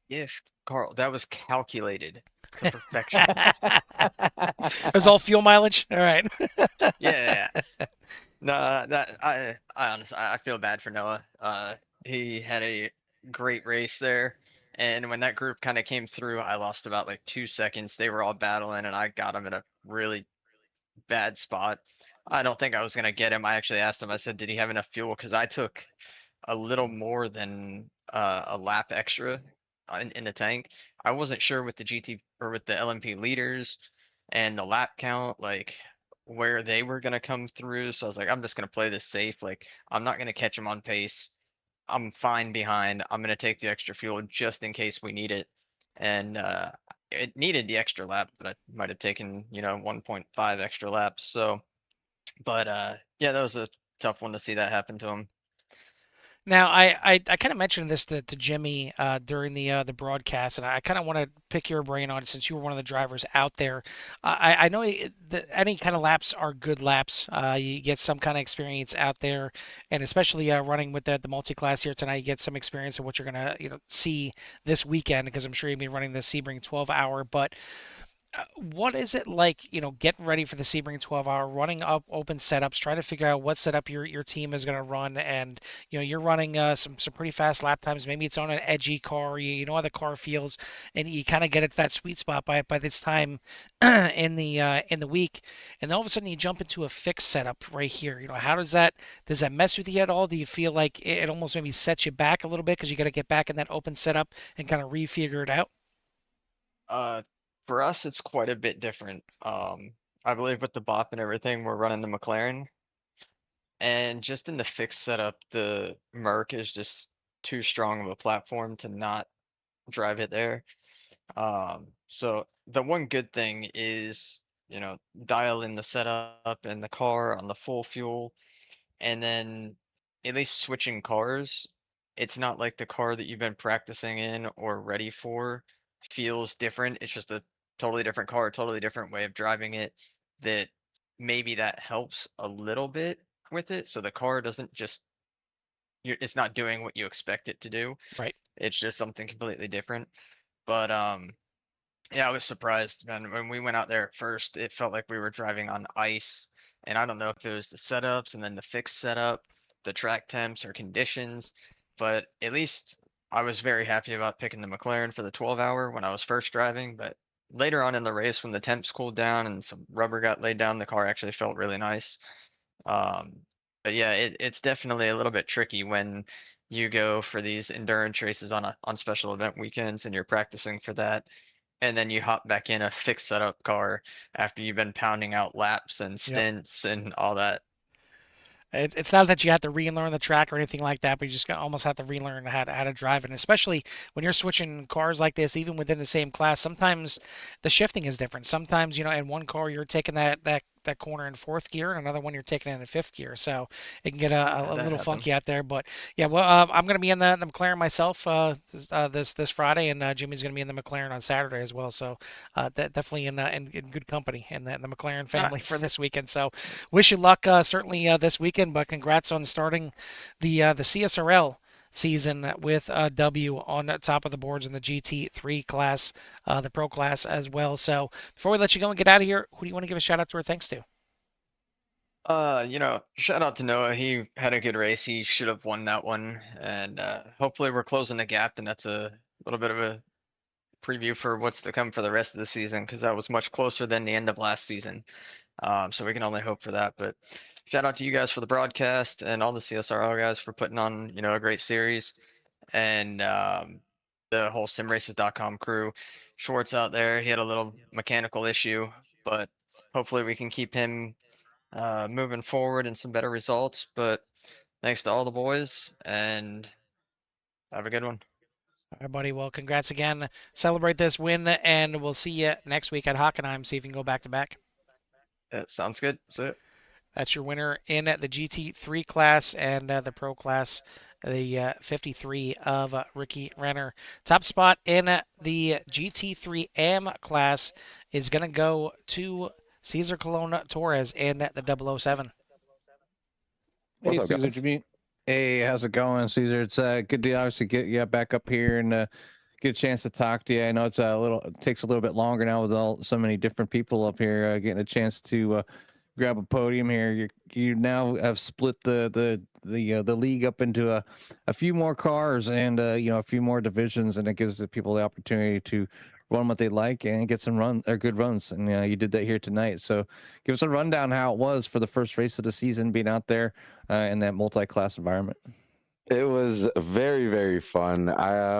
Gift, Carl, that was calculated to perfection. It was all fuel mileage. All right. Yeah. No, that I honestly I feel bad for Noah. He had a great race there, and when that group kind of came through, I lost about like 2 seconds. They were all battling, and I got him in a really bad spot. I don't think I was gonna get him. I actually asked him. I said, "Did he have enough fuel?" Because I took a little more than a lap extra in the tank. I wasn't sure with the GT or with the LMP leaders and the lap count, like where they were gonna come through. So I was like, I'm just gonna play this safe. Like I'm not gonna catch them on pace. I'm fine behind. I'm gonna take the extra fuel just in case we need it. And it needed the extra lap, but I might have taken 1.5 extra laps. So, but yeah, that was a tough one to see that happen to him. Now, I kind of mentioned this to Jimmy during the broadcast, and I kind of want to pick your brain on it since you were one of the drivers out there. I know any kind of laps are good laps. You get some kind of experience out there, and especially running with the multi-class here tonight, you get some experience of what you're gonna see this weekend, because I'm sure you'll be running the Sebring 12-hour. But what is it like, getting ready for the Sebring 12-hour, running up open setups, trying to figure out what setup your team is going to run, and you're running some pretty fast lap times. Maybe it's on an edgy car, you know how the car feels, and you kind of get it to that sweet spot by this time in the week, and then all of a sudden you jump into a fixed setup right here. How does that mess with you at all? Do you feel like it almost maybe sets you back a little bit because you got to get back in that open setup and kind of refigure it out? For us, it's quite a bit different. I believe with the BOP and everything, we're running the McLaren, and just in the fixed setup, the Merc is just too strong of a platform to not drive it there. So the one good thing is, dial in the setup and the car on the full fuel, and then at least switching cars, it's not like the car that you've been practicing in or ready for feels different. It's just a totally different car, totally different way of driving it, that maybe that helps a little bit with it. So the car doesn't just it's not doing what you expect it to do. Right. It's just something completely different. But yeah, I was surprised, man. When we went out there at first, it felt like we were driving on ice. And I don't know if it was the setups and then the fixed setup, the track temps or conditions, but at least I was very happy about picking the McLaren for the 12-hour when I was first driving. But later on in the race, when the temps cooled down and some rubber got laid down, the car actually felt really nice. But yeah, it's definitely a little bit tricky when you go for these endurance races on special event weekends and you're practicing for that, and then you hop back in a fixed setup car after you've been pounding out laps and Yep. stints and all that. It's not that you have to relearn the track or anything like that, but you just almost have to relearn how to drive it. And especially when you're switching cars like this, even within the same class, sometimes the shifting is different. Sometimes, in one car you're taking that corner in fourth gear, and another one you're taking it in fifth gear. So it can get a That little happened. funky out there. But yeah, well, I'm going to be in the McLaren myself this Friday, and Jimmy's going to be in the McLaren on Saturday as well. So definitely in good company in the McLaren family for Nice. this weekend. So wish you luck certainly this weekend, but congrats on starting the CSRL season with a W on top of the boards in the GT3 class, the Pro class as well. So before we let you go and get out of here, who do you want to give a shout out to or thanks to? Shout out to Noah. He had a good race. He should have won that one. And hopefully we're closing the gap, and that's a little bit of a preview for what's to come for the rest of the season, because that was much closer than the end of last season. So we can only hope for that. But shout out to you guys for the broadcast and all the CSRL guys for putting on, a great series. And the whole simraces.com crew. Schwartz out there, he had a little mechanical issue, but hopefully we can keep him moving forward and some better results. But thanks to all the boys, and have a good one. All right, buddy. Well, congrats again. Celebrate this win, and we'll see you next week at Hockenheim. See if you can go back to back. Sounds good. That's it. That's your winner in the GT3 class and the Pro class, the 53 of Ricky Renner. Top spot in the GT3 AM class is going to go to Cesar Colon Torres in the 007. Hey, What's up, Caesar, guys? Jimmy. Hey, how's it going, Caesar? It's good to obviously get you back up here and get a chance to talk to you. I know it takes a little bit longer now with so many different people up here getting a chance to grab a podium here. You now have split the league up into a few more cars and a few more divisions, and it gives the people the opportunity to run what they like and get some good runs. And you did that here tonight. So give us a rundown how it was for the first race of the season, being out there in that multi-class environment. It was very, very fun.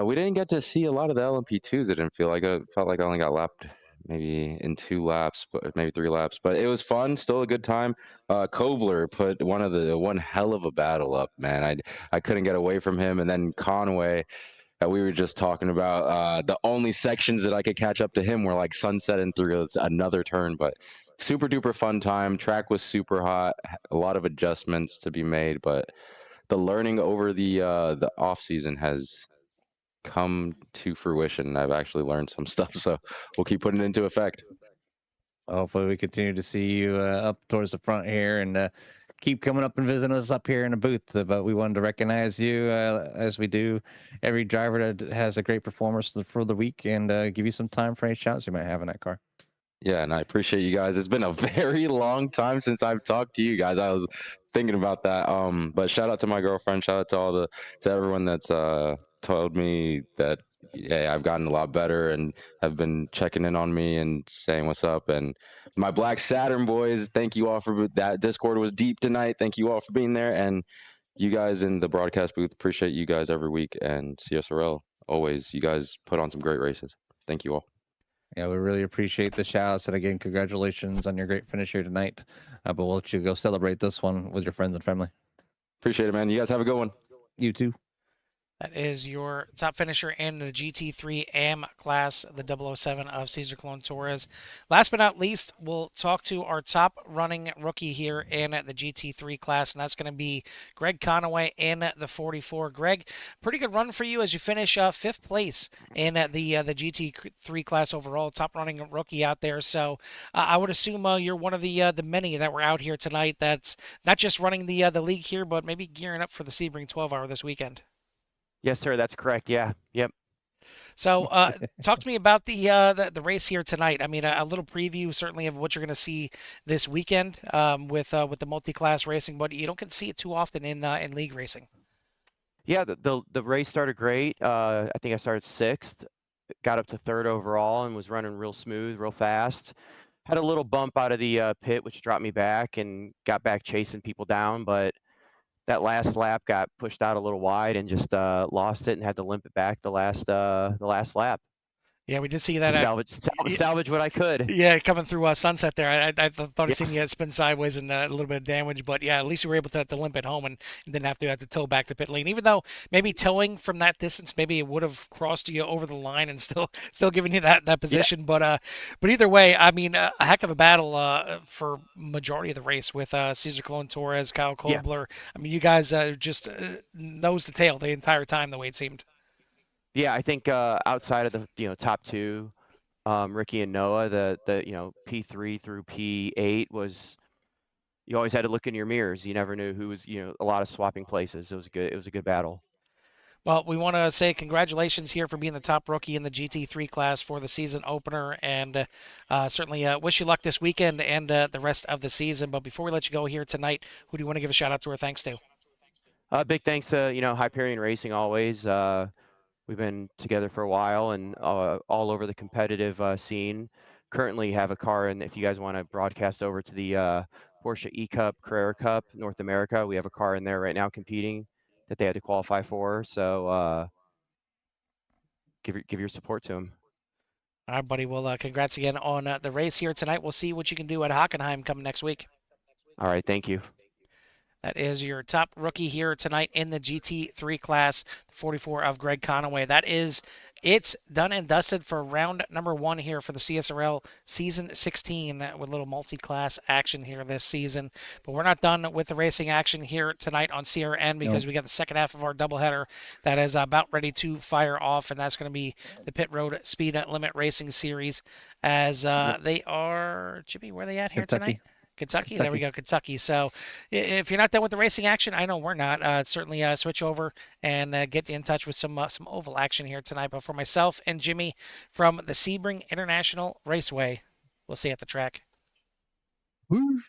We didn't get to see a lot of the LMP2s. It didn't feel like it felt like I only got lapped maybe in 2 laps, but maybe 3 laps. But it was fun, still a good time. Kobler put one hell of a battle up, man. I couldn't get away from him, and then Conway. We were just talking about the only sections that I could catch up to him were like sunset and through another turn, but super duper fun time. Track was super hot, a lot of adjustments to be made, but the learning over the off season has come to fruition. I've actually learned some stuff, so we'll keep putting it into effect. Hopefully we continue to see you up towards the front here and keep coming up and visiting us up here in the booth. But we wanted to recognize you as we do every driver that has a great performance for the week and give you some time for any shouts you might have in that car. Yeah, and I appreciate you guys. It's been a very long time since I've talked to you guys. I was thinking about that. But shout out to my girlfriend. Shout out to everyone that's told me that I've gotten a lot better and have been checking in on me and saying what's up. And my Black Saturn boys, thank you all for that. Discord was deep tonight. Thank you all for being there. And you guys in the broadcast booth, appreciate you guys every week. And CSRL, always. You guys put on some great races. Thank you all. Yeah, we really appreciate the shouts. And again, congratulations on your great finish here tonight. But we'll let you go celebrate this one with your friends and family. Appreciate it, man. You guys have a good one. You too. That is your top finisher in the GT3 AM class, the 007 of Cesar Colon Torres. Last but not least, we'll talk to our top running rookie here in the GT3 class, and that's going to be Greg Conaway in the 44. Greg, pretty good run for you as you finish 5th place in the GT3 class overall, top running rookie out there. So I would assume you're one of the many that were out here tonight that's not just running the league here, but maybe gearing up for the Sebring 12-hour this weekend. Yes, sir. That's correct. Yeah. Yep. So, talk to me about the race here tonight. I mean, a little preview certainly of what you're going to see this weekend with the multi-class racing, but you don't get to see it too often in league racing. Yeah. The race started great. I think I started 6th, got up to 3rd overall, and was running real smooth, real fast. Had a little bump out of the pit, which dropped me back, and got back chasing people down, but that last lap got pushed out a little wide and just lost it and had to limp it back the last lap. Yeah, we did see that. Salvage what I could. Yeah, coming through Sunset there. I thought I seen Yes. you spin sideways and a little bit of damage, but yeah, at least you were able to limp it home and didn't have to tow back to pit lane. Even though maybe towing from that distance, maybe it would have crossed you over the line and still giving you that position. But either way, I mean, a heck of a battle for majority of the race with Cesar Colon Torres, Kyle Yeah. Kobler. I mean, you guys just nose to tail the entire time the way it seemed. Yeah, I think outside of the top two, Ricky and Noah, the P3 through P8 was, you always had to look in your mirrors. You never knew who was, a lot of swapping places. It was a good battle. Well, we want to say congratulations here for being the top rookie in the GT3 class for the season opener, and certainly wish you luck this weekend and the rest of the season. But before we let you go here tonight, who do you want to give a shout out to or thanks to? Big thanks to Hyperion Racing always. We've been together for a while and all over the competitive scene. Currently have a car, and if you guys want to broadcast over to the Porsche E-Cup, Carrera Cup, North America, we have a car in there right now competing that they had to qualify for. So give your support to them. All right, buddy. Well, congrats again on the race here tonight. We'll see what you can do at Hockenheim coming next week. All right, thank you. That is your top rookie here tonight in the GT3 class, 44 of Greg Conaway. It's done and dusted for round number 1 here for the CSRL season 16 with a little multi-class action here this season. But we're not done with the racing action here tonight on CRN because we got the second half of our doubleheader that is about ready to fire off, and that's going to be the Pit Road Speed Limit Racing Series as they are, Jimmy, where are they at here tonight? Kentucky. There we go, Kentucky. So if you're not done with the racing action, I know we're not. Certainly switch over and get in touch with some oval action here tonight. But for myself and Jimmy from the Sebring International Raceway, we'll see you at the track. Whoosh.